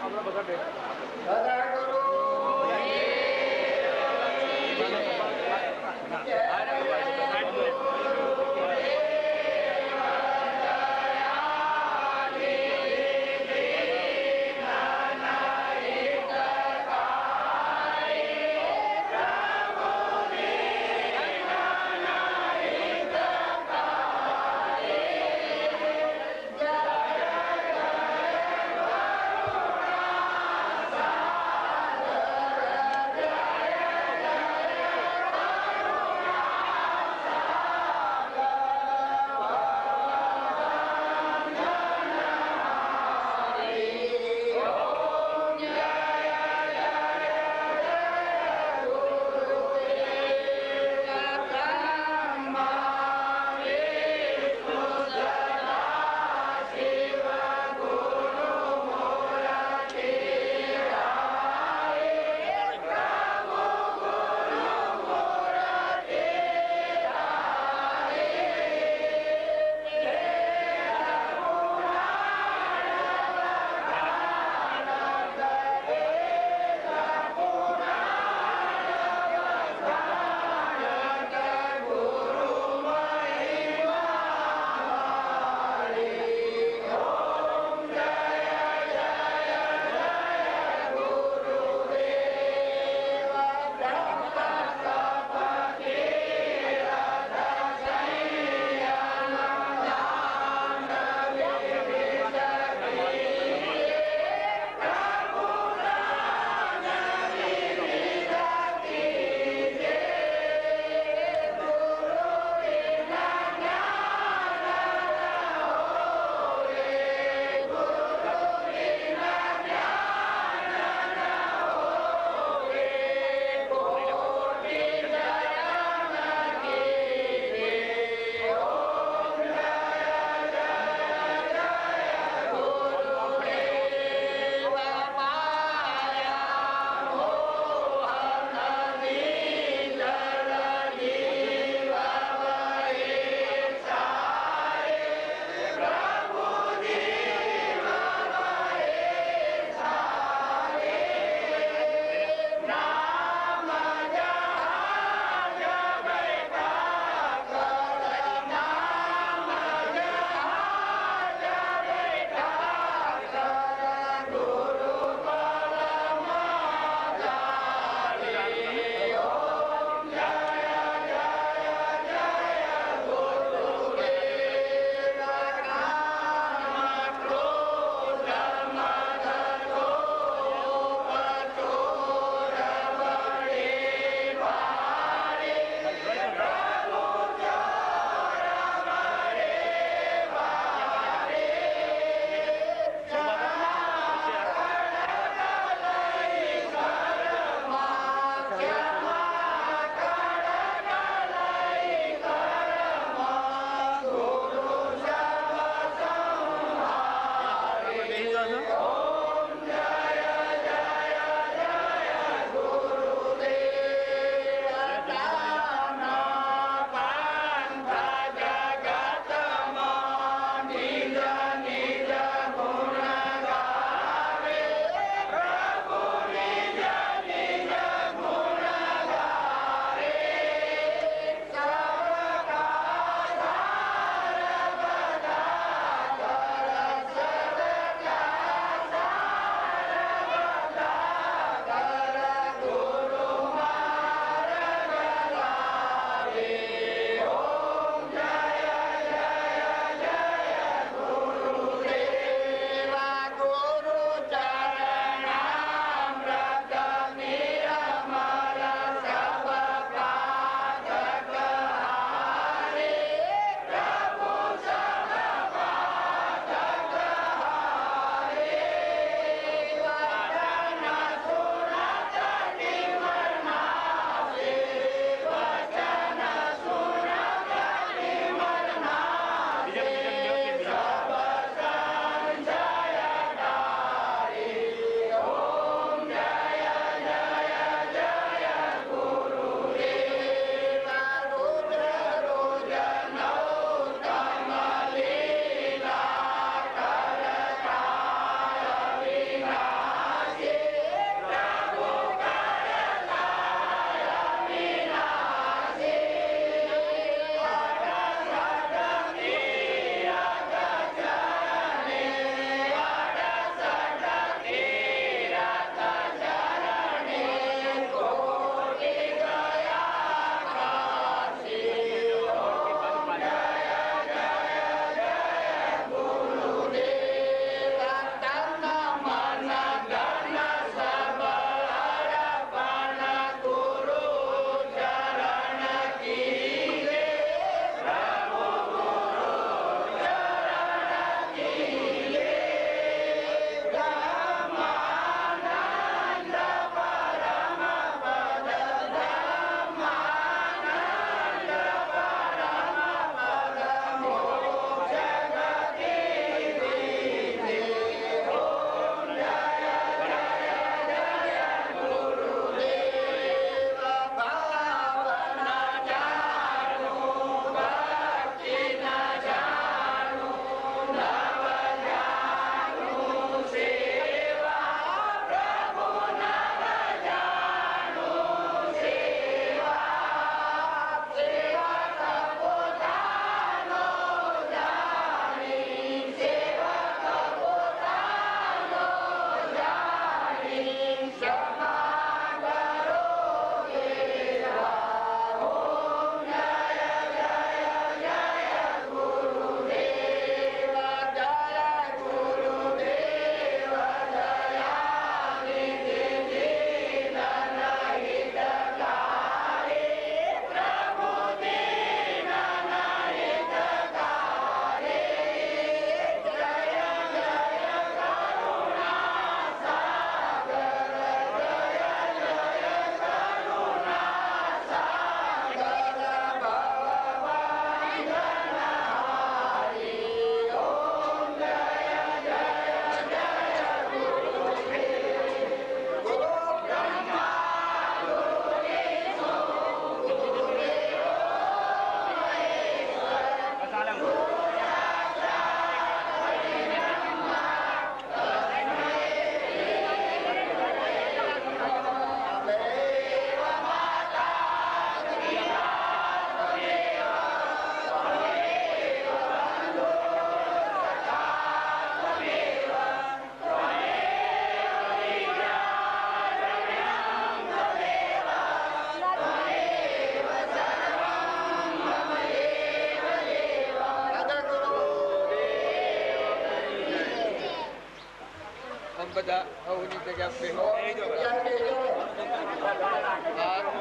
આમ બધા હવની જગ્યા બેહો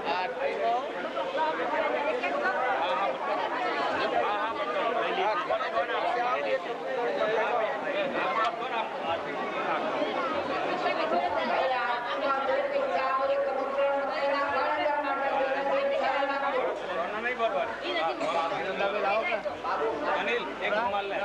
આ થઈને
અનિલ એક રૂમાલ લે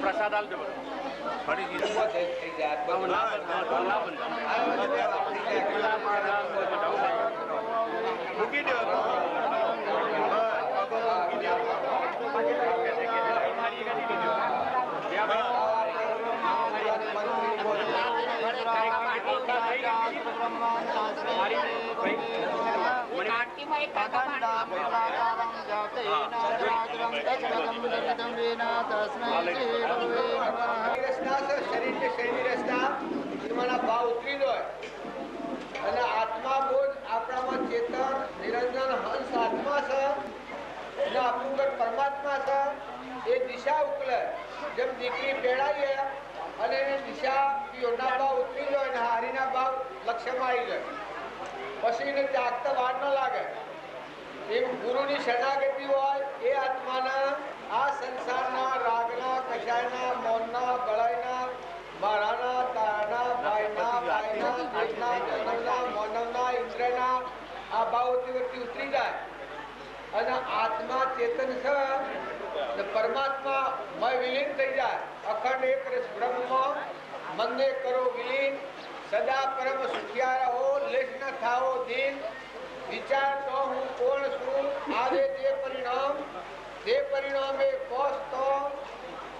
પ્રસાદ આલજો ફરી મૂકી દો
ભાવ ઉતરી જાય અને આત્મા બોધ આપણામાં ચેતન નિરંજન હંસ આત્મા છે અને આપણું પરમાત્મા છે એ દિશા ઉકલે જેમ દીકરી પેડાઈએ અને એની દિશા યોના ભાવ ઉતરી જાય અને હારીના ભાવ લક્ષ્યમાં આવી જાય પછી એને ત્યાગતા વાર ન લાગે એમ ગુરુની શરણાગતિ હોય એ આત્માના આ સંસારના રાગના કષાયના મૌનના ગળાઈના મારાના તારના ભાઈના ભાઈના દેશના જન્મના માનવના ઇન્દ્રના આ ભાવથી ઉતરી જાય અને આત્મા ચેતન છે પરમાત્મા મય વિલીન થઈ જાય અખંડ એક રસ બ્રહ્મમાં મનને કરો વિલીન સદા પરમ સુખિયા રહો લેશ ન થાઓ દીન વિચાર તો હું કોણ છું આવે જે પરિણામે કોષ તો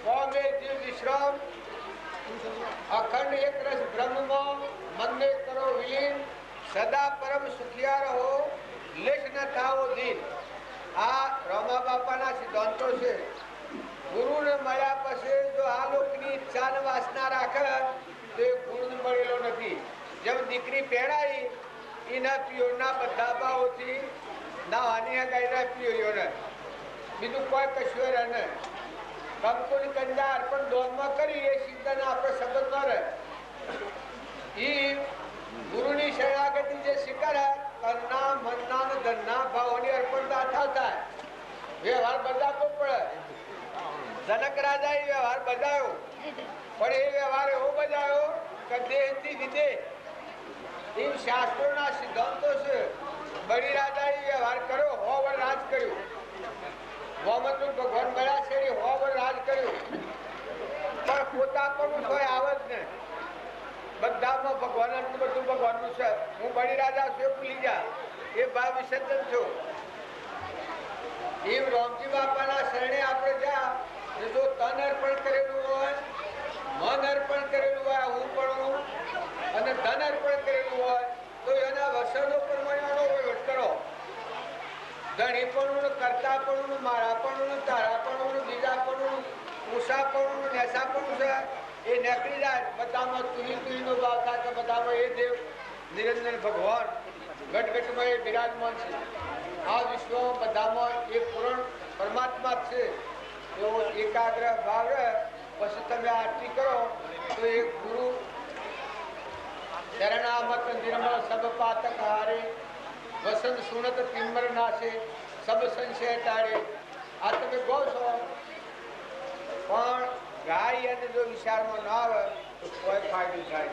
કોમે જીવ વિશ્રામ અખંડ એક રસ બ્રહ્મમાં મનને કરો વિલીન સદા પરમ સુખિયા રહો લેશ ન થાઓ દીન આ રમા બાપાના સિદ્ધાંતો છે ગુરુને મળ્યા પછી જો આ લોકની ઈચ્છા ને વાસના રાખે તો એ ગુણ મળેલો નથી જેમ દીકરી પહેરાઈ એના પિયોના બધા ભાવોથી ના હાની ગાયના પિયોને બીજું કોઈ કશું રહે કંકુની કંજાર પણ દોનમાં સાધનો કરી એ સિદ્ધને આપણે શબ્દ ન રહે. ઈ ગુરુની શરણાગતિ જે સ્વીકારે તનના મનના ને ધનના ભાવોની અર્પણતા થાય. વ્યવહાર બદલાતો પડે. જનક રાજાએ વ્યવહાર બદલાયો, પણ એ વ્યવહાર એવો બદલાયો કે દેહથી વિદેહ એમ શાસ્ત્રોના સિદ્ધાંતો છે. બળી રાજાએ વ્યવહાર કર્યો, 100 વર્ષ રાજ કર્યું. મોહમ્મદ ભગવાન મળ્યા છે 100 વર્ષ રાજ કર્યું, પણ પોતા પણ કોઈ આવત ને બધામાં ભગવાન બધું ભગવાનનું છે. હું બળી રાજા છું એ ભૂલી જા, એ ભાવ વિસર્જન છું. એમ રામજી બાપાના શરણે આપણે જા, જો તન અર્પણ કરેલું હોય, મન અર્પણ કરેલું હોય, હું પણ અને ધન અર્પણ કરેલું હોય, તો એના વસનો પ્રમાણેનો વહીવટ કરો. ધણીપણું, કરતાપણું, મારાપણું, તારાપણું, બીજાપણું, ઉષાપણું, નેસાપણું છે એ નીકળી જાય. બધામાં તુહીનો ભાવ થાય તો બધામાં એ દેવ નિરંજન ભગવાન ગટગટમાં એ બિરાજમાન છે. આ વિશ્વમાં બધામાં એક પૂર્ણ પરમાત્મા છે. એવો એકાગ્ર ભાવ રહે. પછી તમે આરતી કરો તો એક ગુરુ શરણામત નિર્મળ સબ પાતક હારે, વસંત સુનત તિમ્બર નાશે, સબ સંશય ટાળે. આ તમે કહો છો, પણ ગાય અને જો વિચારમાં ના આવે તો કોઈ ફાયદો થાય.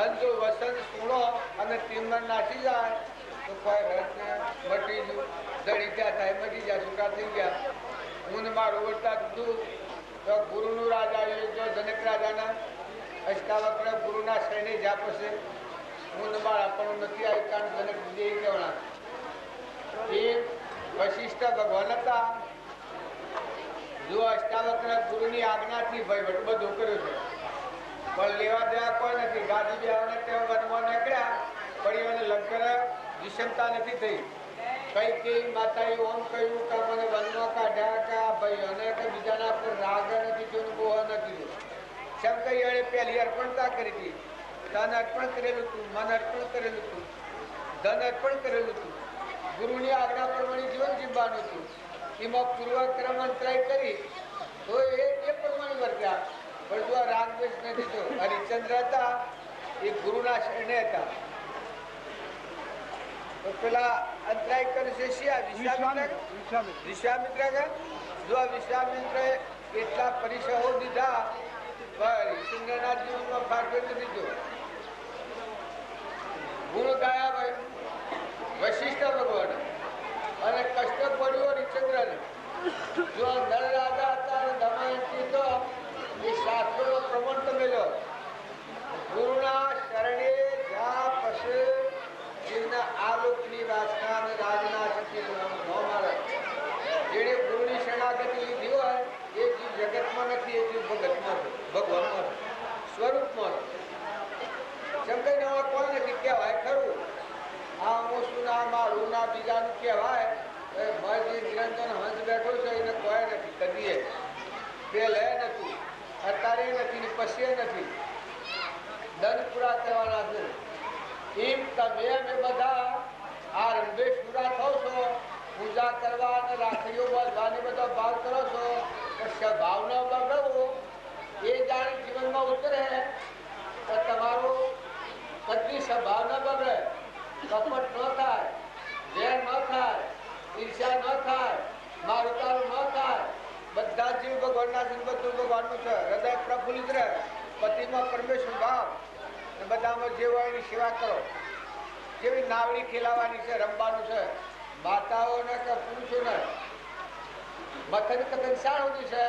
અને જો વસંત સુણો અને તિમ્બર નાસી જાય તો કોઈ રસને મટી ગયું, દળી ગયા થાય, મટી ગયા, છૂટા થઈ ગયા. હું મારું વર્તા કીધું તો ગુરુનું રાજા જો જનક રાજાના અષ્ટાવક્ર ગુરુના શરણે જ્યાં પછી હું મારા પણ નથી આવી, કારણ જનક વિજય કહેવાના એ વશિષ્ઠ ભગવાન હતા. જો અષ્ટાવક્ર ગુરુની આજ્ઞાથી વહીવટ બધું કર્યું છે, પણ લેવા દેવા કોઈ નથી. ગાદી બેવાને તે વનમાં નીકળ્યા, પણ એને લગ્ન વિષમતા નથી થઈ. કઈ કઈ માતાએ ઓમ કહ્યું કે મને વનમાં કાઢ્યા કે આ ભાઈ અને કે બીજાના પર રાગ નથી થયું, મોહ નથી થયું. શમ કઈ એને પહેલી અર્પણતા કરી હતી. ધન અર્પણ કરેલું હતું, મન અર્પણ કરેલું હતું, ધન અર્પણ કરેલું હતું. ગુરુની આજ્ઞા પ્રમાણે જીવન જીવવાનું હતું. એમાં પૂર્વક્રમ અંતરાય કરી તો એ પ્રમાણે વર્ત્યા. પણ જો રાગ દ્વેષ નથી થયો. હરિશ્ચંદ્ર હતા એ ગુરુના શરણે હતા. તો પેલા અંતરાય કરે છે વિશ્વામિત્ર કે જો વિશ્વામિત્ર એટલા પરિસરો દીધા પણ હરિશ્ચંદ્રના જીવનમાં ફાટો નથી થયો. ગુણ ગાયા ભાઈ વશિષ્ઠ ભગવાન અને કષ્ટ પડ્યો હરિશ્ચંદ્રને. જો નર રાજા હતા દમયંતી તો એ શાસ્ત્રોનો પ્રમાણ તમે લો. ગુરુના શરણે જ્યાં પછી જેના આલોકની વાસના અને રાજના શક્તિ મળે. જેણે ગુરુની શરણાગતિ લીધી હોય એ જીવ જગતમાં નથી, એ જીવ ભગતમાં છે, ભગવાનમાં છે, સ્વરૂપમાં છે. શંકર નવા કોઈ નથી કહેવાય ખરું. આ હું શું ના મારું ના બીજાનું કહેવાય. નિરંજન હંસ બેઠો છે એને કોઈ નથી કદીએ પેલે નથી, અત્યારે નથી ને પછી નથી. દંડ પૂરા કરવાના છે. એમ તમે અમે બધા આ રંગેશ પૂરા થો છો, પૂજા કરવા અને રાખડીઓ બાંધવાની બધો ભાવ કરો છો, પણ ભાવ ન બગડવો એ જાણે જીવનમાં ઉતરે તો તમારો કદી સ્વભાવ ન બગડે, કપટ ન થાય, વેર ન થાય, ઈર્ષ્યા ન થાય, મારું તારું ન થાય. બધા જીવ ભગવાનના જીવ બધું ભગવાનનું છે. હૃદય પ્રફુલ્લિત રહે, પતિમાં પરમેશ્વર ભાવ, બધામાં જે હોય એની સેવા કરો. જેવી નાવડી ખેલાવાની છે, રમવાનું છે. માતાઓને કે પુરુષોને મથન કથન શા સુધી છે?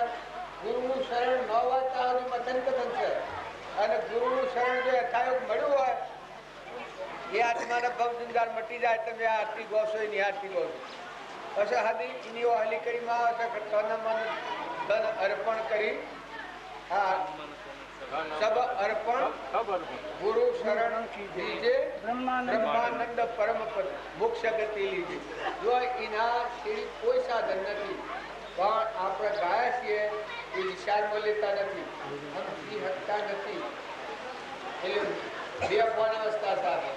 ગુરુનું શરણ ન હોય ત્યાં મથન કથન છે. અને ગુરુનું શરણ જો યથાયોગ મળ્યું હોય એ આત્માના ભવજંજાર મટી જાય. તમે આ આરતી ગોશો એની આરતી ગોશો પછી હાદી એની વહાલી કરીમાં આવે છે કે તન મન ધન અર્પણ કરી સબ અર્પણ ગુરુ શરણ લીજે, બ્રહ્માનંદ પરમ પદ મોક્ષ ગતિ લીજે. જો એના તેની કોઈ સાધન નથી, પણ આપણે ગાયા છીએ એ વિશાળમાં લેતા નથી, સમજી શકતા નથી. એટલે બે પણ અવસ્થા સાથે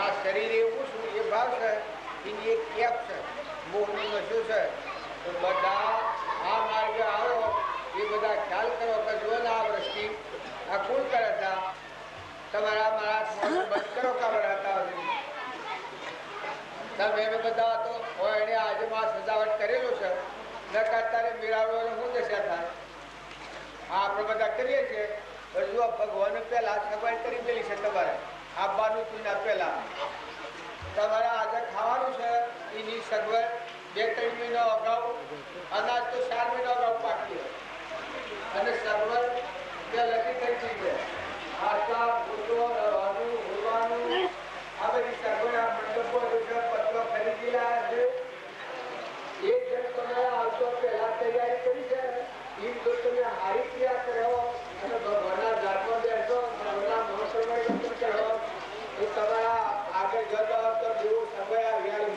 આ શરીર એવું શું એ ભાવ છે, એની એક કેપ છે, મોહનું નશો છે. તો બધા આ માર્ગે આવો એ બધા ખ્યાલ કરો કે જો ને આ કરીએ છીએ હજુ ભગવાન પહેલા સગવડ કરી દેલી છે તમારે આવવાનું તું ના પહેલા તમારે આજે ખાવાનું છે એની સગવડ 2-3 મહિના અગાઉ અનાજ તો 4 મહિના અગાઉ પાકી અને સગવડ પહેલાથી થઈ ગઈ છે આશા ભૂતો રહેવાનું ઉડવાનું આ બધી સગવડ આ મંડપો પત્રો ખરીદી લાયા છે એક જણ તમારે આવતો પહેલા તૈયારી કરી છે એ તો તમે હારી ક્રિયા કરો અને ભગવાનના જાતમાં બેસો ભગવાનના મહોત્સવમાં કરો તો તમારા આગળ જતો તો જેવું સમય આવ્યા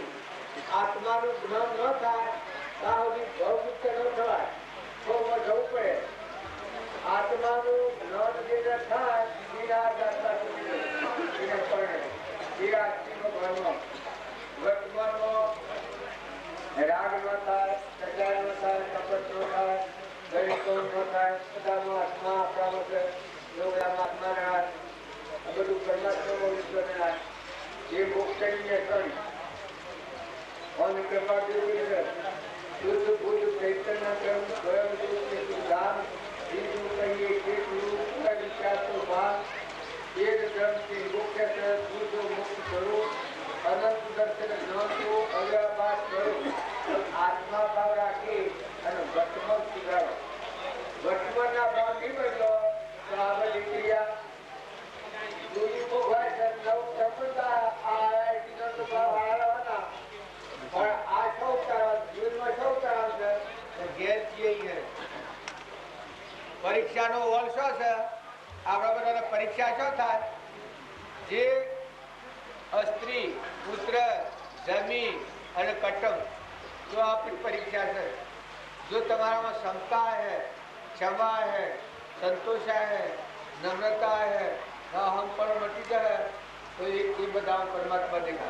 આત્માનું જ્ઞાન ન થાય ત્યાં સુધી ભવયુક્ત ન થવાય ભવમાં જવું પડે આત્માનું જ્ઞાન જે થાય એના જાતના એને પરણે એ આત્મીનો ભગવાનમાં વર્તમાનમાં રાગ ન થાય કચાર ન થાય કપટ ન થાય દરિદ્ર ન થાય બધાનો આત્મા આપણામાં છે લોકોના આત્મા રહ્યા આ બધું પરમાત્મા વિશ્વ રહ્યા જે મોક્ષ કરીને કરી અને કૃપા જરૂરી છે શુદ્ધ બુદ્ધ ચૈતન્ય કર્મ સ્વયં દુઃખ દાન બીજું કહીએ કેટલું વિચારતો ભાગ એ જ ધર્મથી મુખ્ય છે શુદ્ધ મુક્ત સ્વરૂપ અનંત દર્શન જ્ઞાનતો અવ્યાભાસ સ્વરૂપ આત્મા ભાવ રાખી અને વર્તમાન સુધારો વર્તમાનના ભાવ નહીં બદલો તો આ બધી ક્રિયા દુનિયા હોય છે નવ સફળતા આઈટીનો તો ભાવ હારવાના પણ આ સૌ તરફ જીવનમાં સૌ તરફ છે ઘેર છીએ પરીક્ષાનો ઓલ શો છે આપણા બધાને પરીક્ષા શું થાય જે સ્ત્રી પુત્ર જમી અને કટમ जो आपकी परीक्षा है जो तुम्हारा में क्षमता है क्षमा है संतोष है नम्रता है हम पर मटी जाए तो ये बता परमात्मा देगा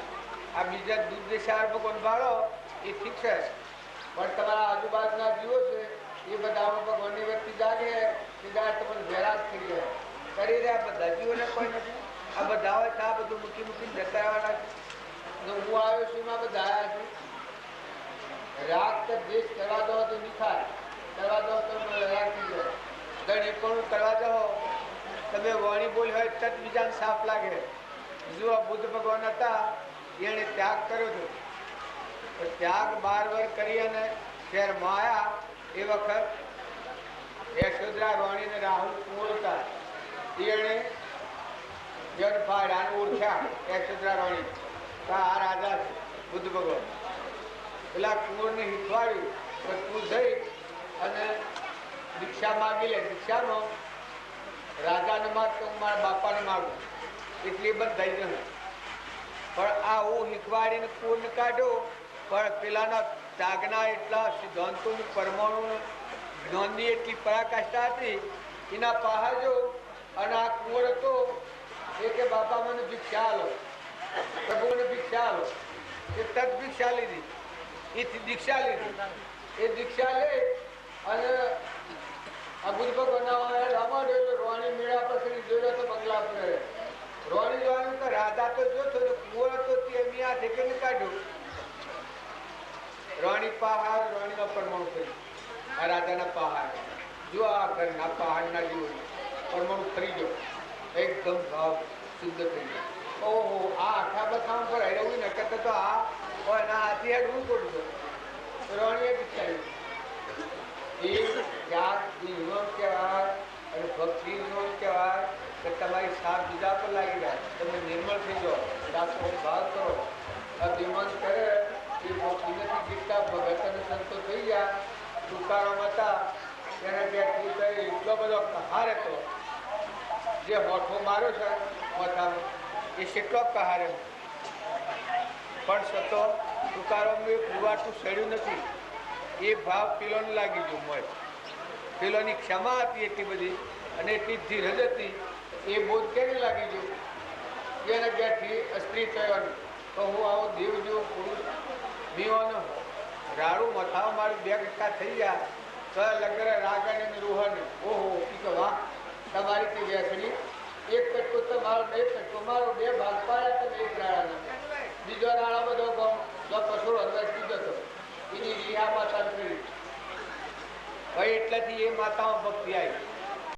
आ बीजा दूसरे भगवान भाड़ो ये ठीक है पर तुम्हारा आजूबाजू जीवो से ये बता भगवान व्यक्ति जागे है सीधा तुम वैराग थी गए કરી રહ્યા બધા જીવોને કોઈ નથી આ બધા હોય તો આ બધું મૂકી મૂકીને જતા રહેવાના હું આવ્યો છું એમાં બધા આવ્યા છું રાગ તો દેશ કરવા દો તો નિખાર કરવા દો તો રાગ થઈ જાય ગણ એકણું કરવા દો તમે વાણી બોલ હોય તત બીજાને સાફ લાગે જો આ બુદ્ધ ભગવાન હતા એણે ત્યાગ કર્યો હતો તો ત્યાગ 12 વર્ષ કરી અને શહેરમાં આવ્યા એ વખત યશોદરા વાણી ને રાહુલ કુંવર હતા એણે જન ફાડ્યા ઓળખ્યા યશોદરા વાણી આ રાજા બુદ્ધ ભગવાન પેલા કુંવરને હિખવાડ્યું તું જઈ અને દીક્ષા માગી લે દીક્ષામાં રાજાને માગ તો હું મારા બાપાને માગું એટલી બંધાઈ ગયું પણ આ હું હિખવાડીને કુંવરને કાઢ્યો પણ પેલાના ત્યાગના એટલા સિદ્ધાંતોની પરમાણુ જ્ઞાનની એટલી પરાકાષ્ઠા હતી એના પહાજો અને આ કુંવર હતો એ કે બાપા મને ભિક્ષા આલો પ્રભુને ભિક્ષા આલો એ તક ભિક્ષા લીધી એથી દીક્ષા લીધી એ દીક્ષા લે અને આ બુદ્ધ ભગવાન રામાડ્યો રોણી મેળા પછી જોયો તો બંગલા પર રોણી જોવાનું તો રાધા તો જોતો કુંવર હતો તે એમની આ ઠેકેને કાઢ્યું રોણી પહાડ રોણીનો પરમાણુ કર્યું આ રાજાના પહાડ જો આ ઘરના પહાડના જીવો પરમાણુ ફરી ગયો એકદમ ભાવ શુદ્ધ થઈ ગયો ઓહો આ આખા બખામ પર હરવું ન કરતો તો આ એના હાથી હેડ હું કરું રોણીએ વિચાર્યું એ ત્યાગ વિનોદ કહેવાય અને ભક્તિ વિનોદ કહેવાય કે તમારી સાપ બીજા પર લાગી જાય તમે નિર્મળ થઈ જાઓ શાસ્ત્રો ભાગ કરો અભિમાન કરે એ ભક્તિ નથી જીતતા ભગત અને સંતો થઈ ગયા તુકારામ હતા તેને વ્યક્તિ કરી એટલો બધો કહાર હતો જે હોઠો માર્યો છે માથામાં એ કેટલો કહાર પણ સતો તુકારામનું પુરવાટું સડ્યું નથી એ ભાવ પેલોને લાગી ગયો મોય પેલોની ક્ષમા હતી એટલી બધી અને એટલી ધીરજ હતી એ બોધ કેવી લાગી ગયું એને બેઠી સ્ત્રી થયો તો હું આવો દેવ જેવો પુરુષ બીવાનો રાડું મથામાં મારું 2 કટકા થઈ ગયા તો લગર રાગણ અને રોહન ઓહો કે વાહ તમારી તે વેસણી એક કટકો તમારો 2 કટકો મારો 2 ભાગ પાડ્યા તમે એક રાડાના બીજો રાડા બધો કસોર અંદર સીધો હતો એની રિયા માતા કરી ભાઈ એટલાથી એ માતામાં ભક્તિ આવી